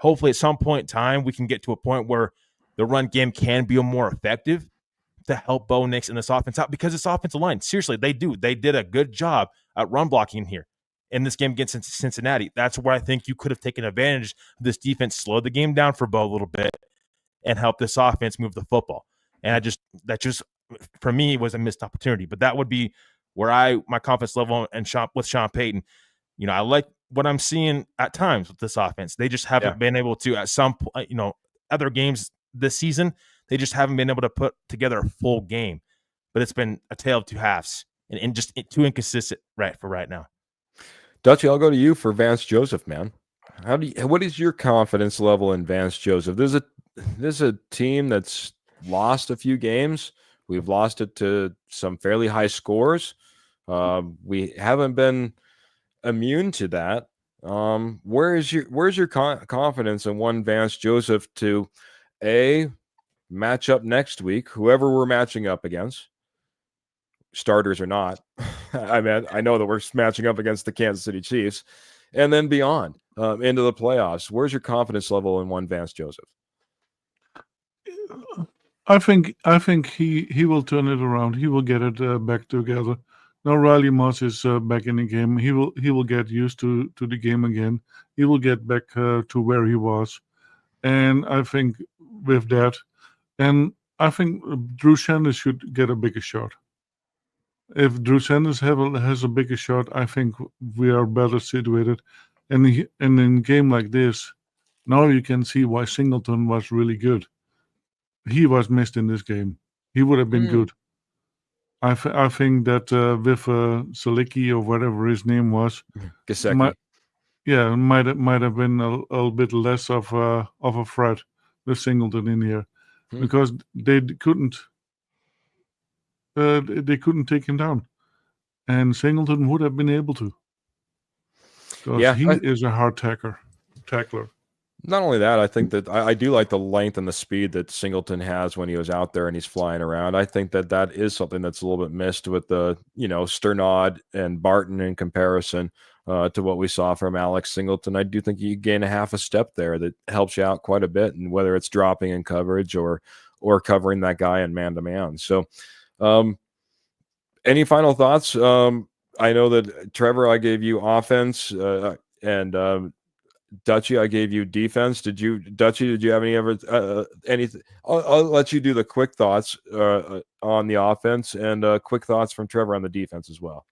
B: at some point in time, we can get to a point where the run game can be more effective to help Bo Nix and this offense out, because this offensive line, seriously, they did a good job at run blocking here in this game against Cincinnati. That's where I think you could have taken advantage of this defense, slowed the game down for Bo a little bit, and help this offense move the football. And that just for me was a missed opportunity. But that would be where my confidence level with Sean Payton. I like what I'm seeing at times with this offense. They just haven't been able to at some point, other games this season, they just haven't been able to put together a full game. But it's been a tale of two halves and just too inconsistent for right now.
A: Dutchy, I'll go to you for Vance Joseph, man. What is your confidence level in Vance Joseph? This is a team that's lost a few games. We've lost it to some fairly high scores. We haven't been immune to that. Where's your confidence in one Vance Joseph to match up next week, whoever we're matching up against, starters or not? I mean, I know that we're matching up against the Kansas City Chiefs, and then beyond into the playoffs. Where's your confidence level in one Vance Joseph?
C: I think he will turn it around. He will get it back together. Now Riley Moss is back in the game. He will get used to the game again. He will get back to where he was, and I think with that, and I think Drew Sanders should get a bigger shot. If Drew Sanders has a bigger shot, I think we are better situated. And in a game like this, now you can see why Singleton was really good. He was missed in this game. He would have been good. I think that with Salicki or whatever his name was,
A: Gesicki.
C: might have been a little bit less of a threat with Singleton in here because they couldn't take him down, and Singleton would have been able to. Because he is a hard tackler.
A: Not only that, I think that I do like the length and the speed that Singleton has when he was out there and he's flying around. I think that is something that's a little bit missed with the, Sternad and Barton in comparison to what we saw from Alex Singleton. I do think you gain a half a step there that helps you out quite a bit, and whether it's dropping in coverage or covering that guy in man-to-man. So any final thoughts? I know that Trevor, I gave you offense and Dutchy, I gave you defense. Did you have anything? I'll let you do the quick thoughts on the offense and quick thoughts from Trevor on the defense as well.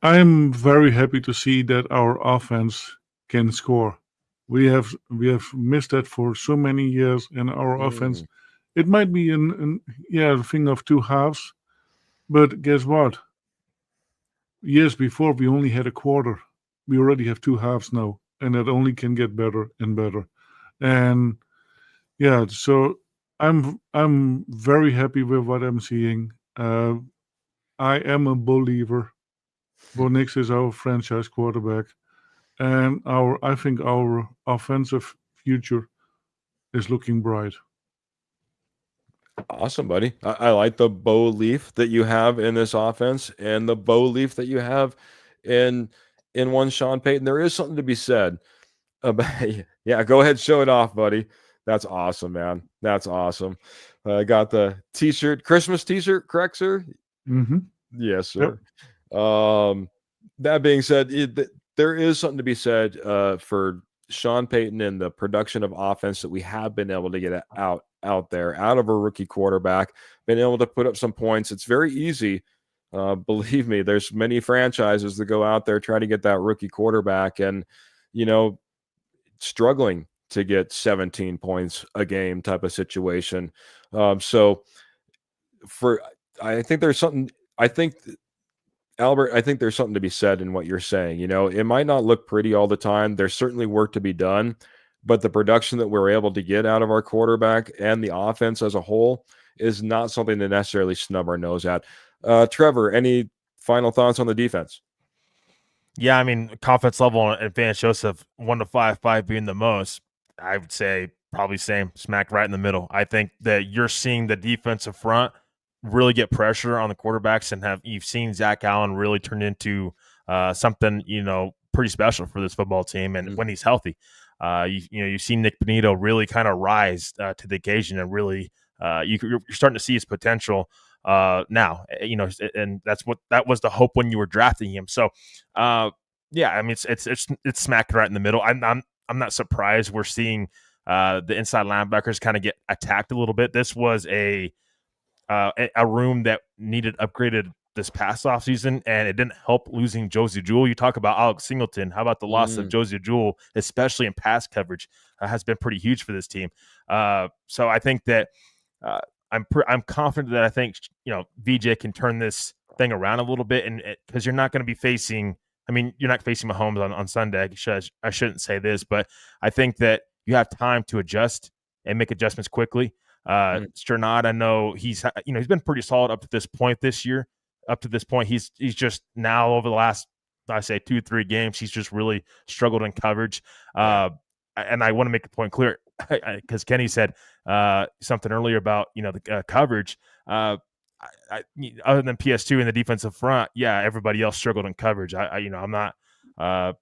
C: I'm very happy to see that our offense can score. We have missed that for so many years, and our offense, it might be a thing of two halves, but guess what? Years before we only had a quarter. We already have two halves now, and it only can get better and better. And yeah, so I'm very happy with what I'm seeing. I am a believer. Bo Nix is our franchise quarterback, and I think our offensive future is looking bright.
A: Awesome, buddy. I like the bow leaf that you have in this offense and the bow leaf that you have in one Sean Payton. There is something to be said about yeah, go ahead, show it off, buddy. That's awesome, man. That's awesome. I got the t-shirt, Christmas t-shirt, correct, sir?
C: Mm-hmm.
A: Yes, sir. Yep. That being said, there is something to be said for Sean Payton and the production of offense that we have been able to get out there, out of a rookie quarterback, been able to put up some points. It's very easy. Believe me, there's many franchises that go out there, try to get that rookie quarterback and, struggling to get 17 points a game type of situation. So I think there's something, Albert, I think there's something to be said in what you're saying. It might not look pretty all the time. There's certainly work to be done, but the production that we're able to get out of our quarterback and the offense as a whole is not something to necessarily snub our nose at. Trevor, any final thoughts on the defense?
B: Yeah, I mean, confidence level at Vance Joseph, 1 to 5, 5 being the most. I would say probably same, smack right in the middle. I think that you're seeing the defensive front really get pressure on the quarterbacks, and you've seen Zach Allen really turn into something pretty special for this football team. And when he's healthy, you've seen Nick Benito really kind of rise to the occasion, and really you're starting to see his potential now. And that was the hope when you were drafting him. So yeah, I mean it's smacked right in the middle. I'm not surprised we're seeing the inside linebackers kind of get attacked a little bit. This was a room that needed upgraded this past offseason, and it didn't help losing Josie Jewell. You talk about Alex Singleton. How about the loss of Josie Jewell, especially in pass coverage, has been pretty huge for this team. So I think that I'm confident that I think VJ can turn this thing around a little bit, and because you're not going to be facing. I mean, you're not facing Mahomes on Sunday. I shouldn't say this, but I think that you have time to adjust and make adjustments quickly. Strnad, I know he's been pretty solid up to this point this year. Up to this point, he's just now over the last, I say 2-3 games, he's just really struggled in coverage. And I want to make a point clear because Kenny said something earlier about the coverage. Other than PS2 in the defensive front, everybody else struggled in coverage. I'm not hyping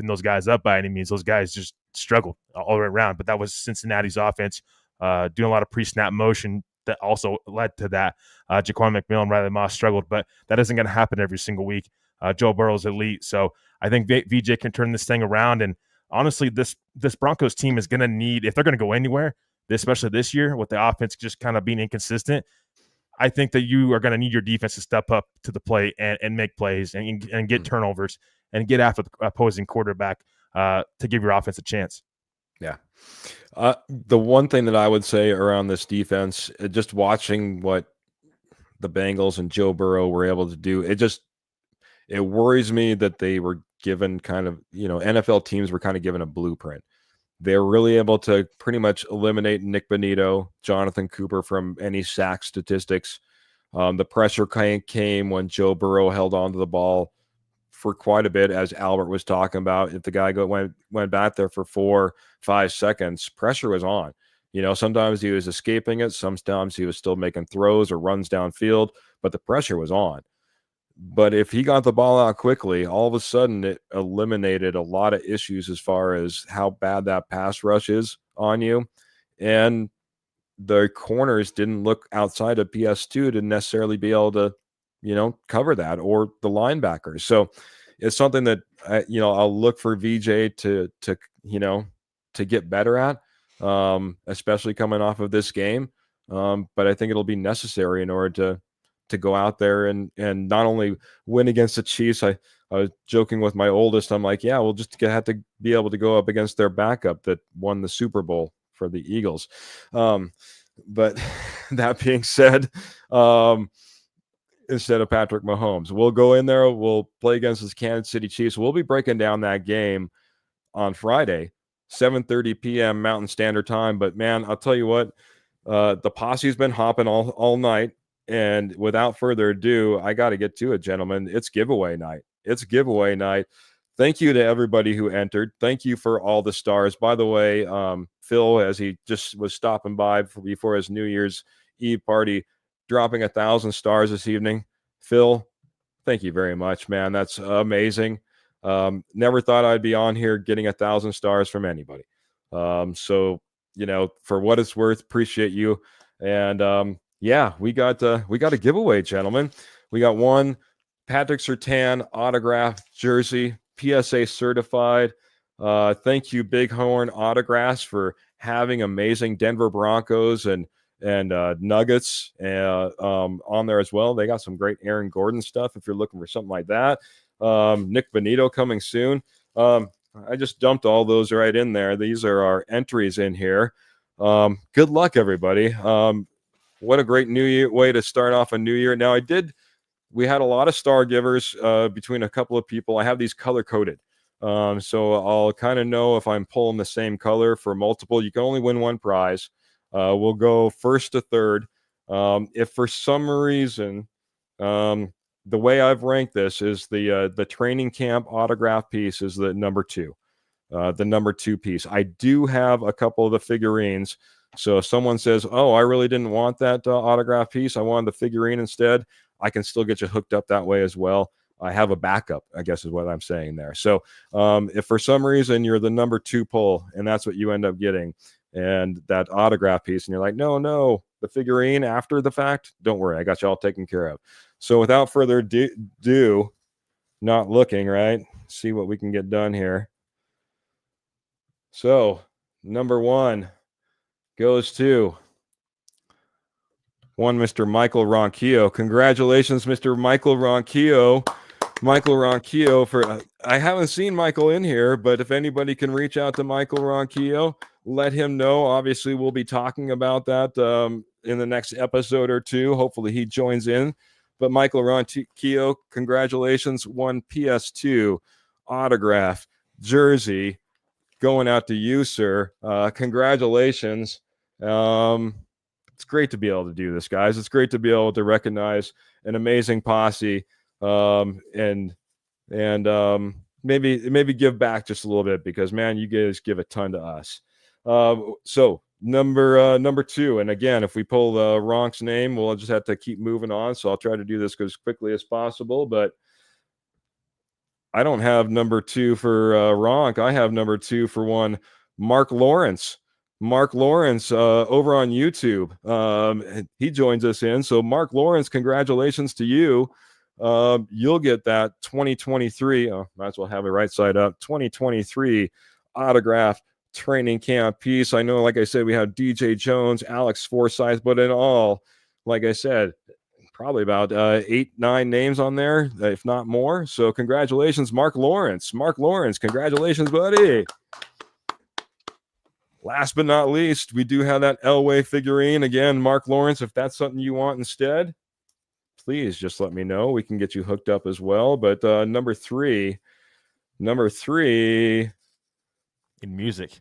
B: those guys up by any means. Those guys just struggled all the way around. But that was Cincinnati's offense doing a lot of pre-snap motion that also led to that. Jaquan McMillan, Riley Moss struggled, but that isn't going to happen every single week. Joe Burrow's elite, so I think VJ can turn this thing around. And honestly, this Broncos team is going to need, if they're going to go anywhere, especially this year with the offense just kind of being inconsistent, I think that you are going to need your defense to step up to the plate and make plays and get turnovers and get after the opposing quarterback to give your offense a chance.
A: Yeah. The one thing that I would say around this defense, just watching what the Bengals and Joe Burrow were able to do, it worries me that they were given kind of, NFL teams were kind of given a blueprint. They're really able to pretty much eliminate Nick Bonito, Jonathan Cooper from any sack statistics. The pressure came when Joe Burrow held onto the ball for quite a bit, as Albert was talking about. If the guy went back there for 4-5 seconds, pressure was on. Sometimes he was escaping it. Sometimes he was still making throws or runs downfield, but the pressure was on. But if he got the ball out quickly, all of a sudden it eliminated a lot of issues as far as how bad that pass rush is on you. And the corners didn't look outside of PS2 to necessarily be able to, cover that, or the linebackers. So it's something that, I'll look for VJ to get better at, especially coming off of this game. But I think it'll be necessary in order to go out there and not only win against the Chiefs. I was joking with my oldest. I'm like, we'll just have to be able to go up against their backup that won the Super Bowl for the Eagles. But that being said, instead of Patrick Mahomes, we'll go in there, we'll play against the Kansas City Chiefs. We'll be breaking down that game on Friday, 7:30 p.m. Mountain Standard Time. But man, I'll tell you what, the posse's been hopping all night. And without further ado, I got to get to it, gentlemen. It's giveaway night. Thank you to everybody who entered. Thank you for all the stars. By the way, Phil, as he just was stopping by before his New Year's Eve party, dropping 1,000 stars this evening. Phil, thank you very much, man. That's amazing. Never thought I'd be on here getting 1,000 stars from anybody. So, for what it's worth, appreciate you. And we got a giveaway, gentlemen. We got one Patrick Surtain autographed jersey, PSA certified. Thank you, Bighorn Autographs, for having amazing Denver Broncos and Nuggets on there as well. They got some great Aaron Gordon stuff if you're looking for something like that. Nick Bonito coming soon. I just dumped all those right in there. These are our entries in here. Good luck, everybody. What a great new year way to start off a new year. Now, we had a lot of star givers between a couple of people. I have these color coded. So I'll kind of know if I'm pulling the same color for multiple. You can only win one prize. We'll go first to third. If for some reason, the way I've ranked this is the training camp autograph piece is the number 2. The number 2 piece. I do have a couple of the figurines. So if someone says, "Oh, I really didn't want that autograph piece, I wanted the figurine instead," I can still get you hooked up that way as well. I have a backup, I guess is what I'm saying there. So if for some reason you're the number 2 pull and that's what you end up getting, and that autograph piece, and you're like, no, the figurine after the fact, don't worry, I got you all taken care of. So without further ado, not looking, right? See what we can get done here. So number 1 goes to one Mr. Michael Ronquillo. Congratulations, Mr. Michael Ronquillo. Michael Ronquillo for I haven't seen Michael in here, but if anybody can reach out to Michael Ronquillo, let him know. Obviously, we'll be talking about that in the next episode or two. Hopefully, he joins in. But Michael Ronquillo, congratulations! One PS2 autograph jersey going out to you, sir. Congratulations. It's great to be able to do this, guys. It's great to be able to recognize an amazing posse and maybe give back just a little bit because, man, you guys give a ton to us. So number 2, and again, if we pull Ronk's name, we'll just have to keep moving on. So I'll try to do this as quickly as possible, but I don't have number 2 for Ronk. I have number 2 for one Mark Lawrence. Mark Lawrence over on YouTube. He joins us in. So Mark Lawrence, congratulations to you. You'll get that 2023. Might as well have it right side up. 2023 autograph training camp piece. I know, like I said, we have DJ Jones, Alex Forsyth, but in all, like I said, probably about 8-9 names on there, if not more. So congratulations, Mark Lawrence. Mark Lawrence, congratulations, buddy. Last but not least, we do have that Elway figurine. Again, Mark Lawrence, if that's something you want instead, please just let me know. We can get you hooked up as well. But number three in
B: music.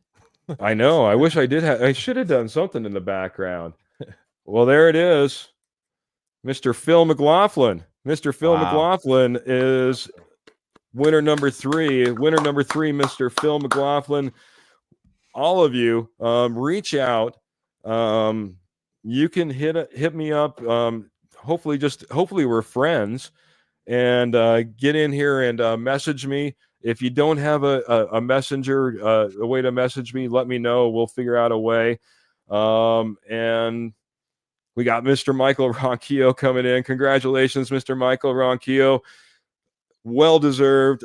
A: I know. I wish I did have. I should have done something in the background. Well, there it is. Mr. Phil McLaughlin. Mr. Phil McLaughlin is winner number 3. Winner number 3, Mr. Phil McLaughlin. All of you, reach out. You can hit me up. Hopefully we're friends, and get in here and message me. If you don't have a messenger, a way to message me, let me know. We'll figure out a way. And we got Mr. Michael Ronquillo coming in. Congratulations, Mr. Michael Ronquillo. Well deserved.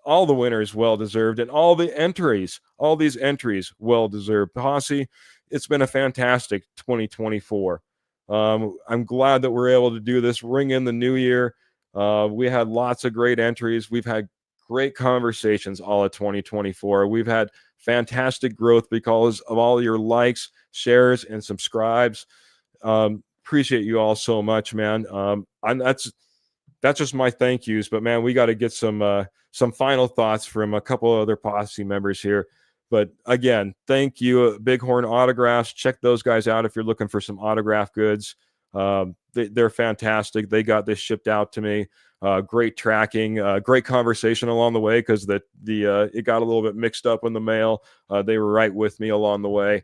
A: All the winners well deserved, and all these entries well deserved. Posse, it's been a fantastic 2024. I'm glad that we're able to do this, ring in the new year. We had lots of great entries. We've had great conversations all of 2024. We've had fantastic growth because of all your likes, shares, and subscribes. Appreciate you all so much, man. That's just my thank yous, but man, we got to get some final thoughts from a couple of other posse members here. But again, thank you. Bighorn Autographs. Check those guys out if you're looking for some autograph goods. They're fantastic. They got this shipped out to me. Great tracking, great conversation along the way because it got a little bit mixed up in the mail. They were right with me along the way.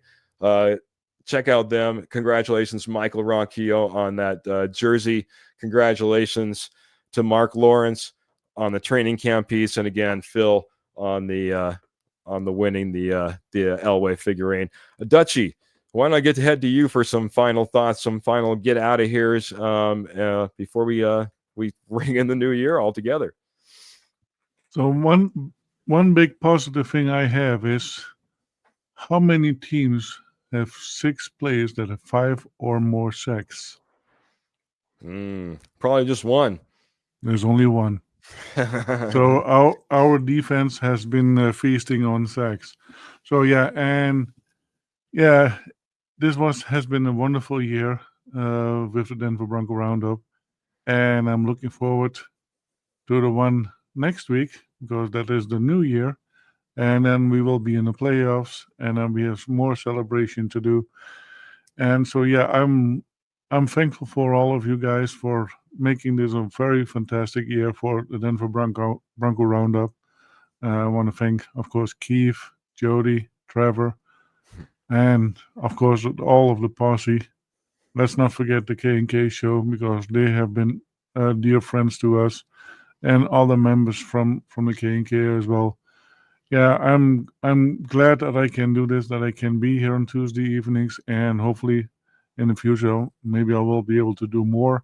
A: Check out them. Congratulations, Michael Ronquillo, on that jersey. Congratulations to Mark Lawrence on the training camp piece, and again, Phil on the winning the Elway figurine. Dutchie, why don't I get to head to you for some final thoughts, some final get out of here's before we ring in the new year all together.
C: So one big positive thing I have is how many teams have 6 players that have 5 or more sacks?
A: Probably just one.
C: There's only one. So our defense has been feasting on sacks. So this has been a wonderful year with the Denver Bronco Roundup, and I'm looking forward to the one next week because that is the new year, and then we will be in the playoffs, and then we have more celebration to do. And so I'm thankful for all of you guys for making this a very fantastic year for the Denver Bronco Roundup. I want to thank, of course, Keith, Jody, Trevor, and, of course, all of the posse. Let's not forget the K&K show because they have been dear friends to us, and all the members from the K&K as well. Yeah, I'm glad that I can do this, that I can be here on Tuesday evenings, and hopefully in the future, maybe I will be able to do more.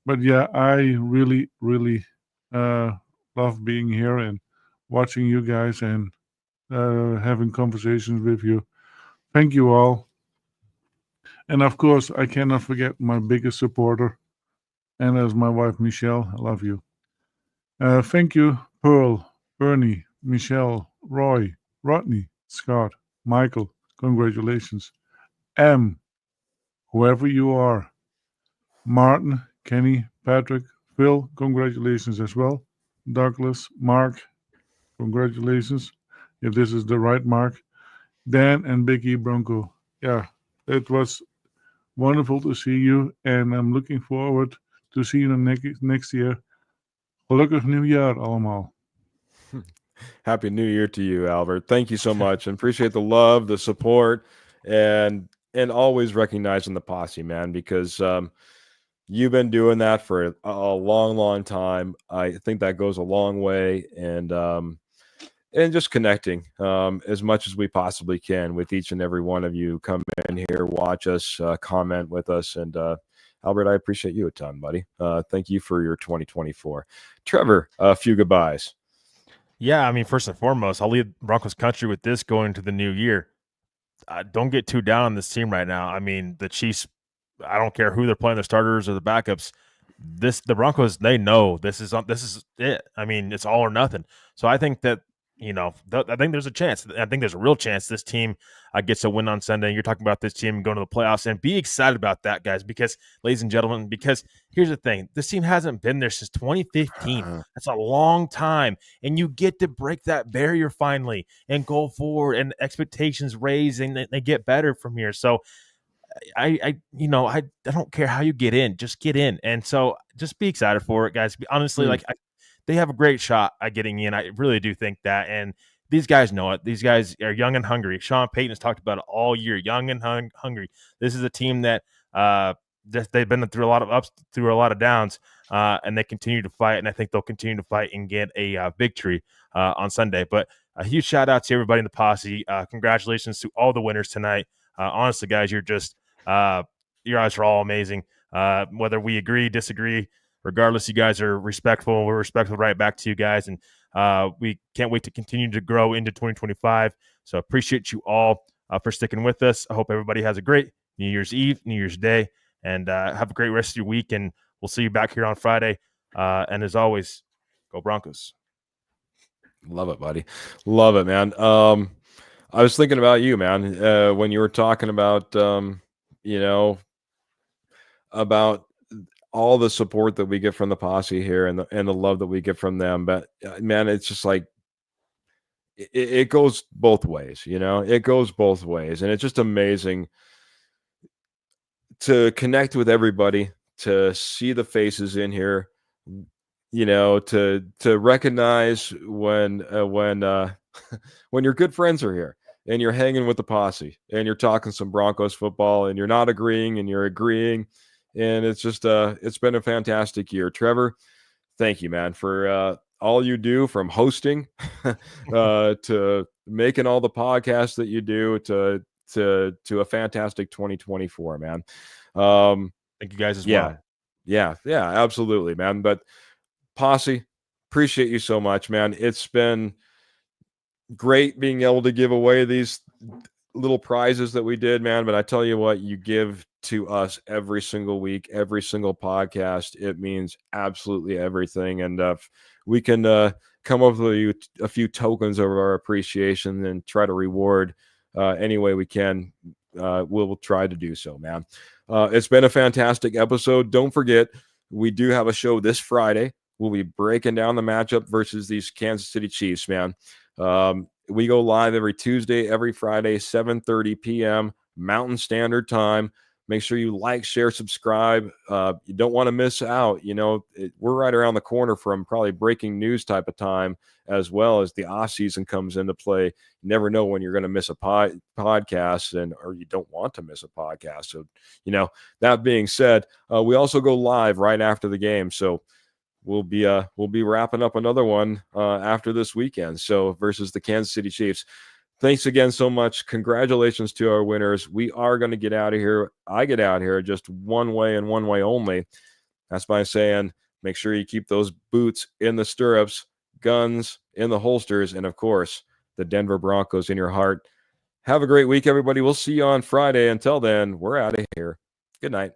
C: But yeah, I really, really love being here and watching you guys and having conversations with you. Thank you all. And of course, I cannot forget my biggest supporter, and that's my wife, Michelle. I love you. Thank you, Pearl, Bernie, Michelle, Roy, Rodney, Scott, Michael. Congratulations. M, whoever you are. Martin, Kenny, Patrick, Phil, congratulations as well. Douglas, Mark, congratulations. If this is the right Mark. Dan and Biggie Bronco. Yeah, it was wonderful to see you, and I'm looking forward to see you next year. Gelukkig nieuwjaar allemaal.
A: Happy New Year to you, Albert. Thank you so much, and appreciate the love, the support, and always recognizing the posse, man, because you've been doing that for a long, long time. I think that goes a long way, and just connecting as much as we possibly can with each and every one of you. Come in here, watch us, comment with us, and Albert, I appreciate you a ton, buddy. Thank you for your 2024. Trevor, a few goodbyes.
B: Yeah, I mean, first and foremost, I'll leave Broncos country with this going into the new year. Don't get too down on this team right now. I mean, the Chiefs, I don't care who they're playing, the starters or the backups. The Broncos, they know this is it. I mean, it's all or nothing. So I think that I think there's a chance. I think there's a real chance this team gets a win on Sunday. You're talking about this team going to the playoffs, and be excited about that, guys. Because, ladies and gentlemen, because here's the thing: this team hasn't been there since 2015. That's a long time, and you get to break that barrier finally and go forward, and expectations raise, and they get better from here. So I don't care how you get in, just get in. And so just be excited for it, guys. Honestly, they have a great shot at getting in. I really do think that. And these guys know it. These guys are young and hungry. Sean Payton has talked about it all year, young and hungry. This is a team that they've been through a lot of ups, through a lot of downs, and they continue to fight. And I think they'll continue to fight and get a victory on Sunday. But a huge shout out to everybody in the posse. Congratulations to all the winners tonight. Honestly, guys, you're just you guys are all amazing. Whether we agree, disagree, regardless, you guys are respectful. We're respectful right back to you guys, and we can't wait to continue to grow into 2025. So appreciate you all for sticking with us. I hope everybody has a great New Year's Eve, New Year's Day, and have a great rest of your week. And we'll see you back here on Friday. And as always, go Broncos.
A: Love it, buddy. Love it, man. I was thinking about you, man, when you were talking about, about all the support that we get from the posse here and the love that we get from them. But man, it's just like it goes both ways, it goes both ways. And it's just amazing to connect with everybody, to see the faces in here, to recognize when when your good friends are here and you're hanging with the posse and you're talking some Broncos football and you're not agreeing and you're agreeing. And it's just it's been a fantastic year. Trevor, thank you, man, for all you do, from hosting to making all the podcasts that you do, to a fantastic 2024, man.
B: Thank you guys as well.
A: Yeah, absolutely, man. But posse, appreciate you so much, man. It's been great being able to give away these little prizes that we did, man. But I tell you what, you give to us every single week, every single podcast. It means absolutely everything. And if we can come up with a few tokens of our appreciation and try to reward any way we can, we'll try to do so, man. It's been a fantastic episode. Don't forget, we do have a show this Friday. We'll be breaking down the matchup versus these Kansas City Chiefs, man. We go live every Tuesday, every Friday, 7:30 p.m. Mountain Standard Time. Make sure you like, share, subscribe. You don't want to miss out. We're right around the corner from probably breaking news type of time, as well as the off season comes into play. You never know when you're going to miss a podcast, or you don't want to miss a podcast. So, that being said, we also go live right after the game. So we'll be wrapping up another one after this weekend. So versus the Kansas City Chiefs. Thanks again so much. Congratulations to our winners. We are going to get out of here. I get out here just one way and one way only. That's by saying, make sure you keep those boots in the stirrups, guns in the holsters, and of course, the Denver Broncos in your heart. Have a great week, everybody. We'll see you on Friday. Until then, we're out of here. Good night.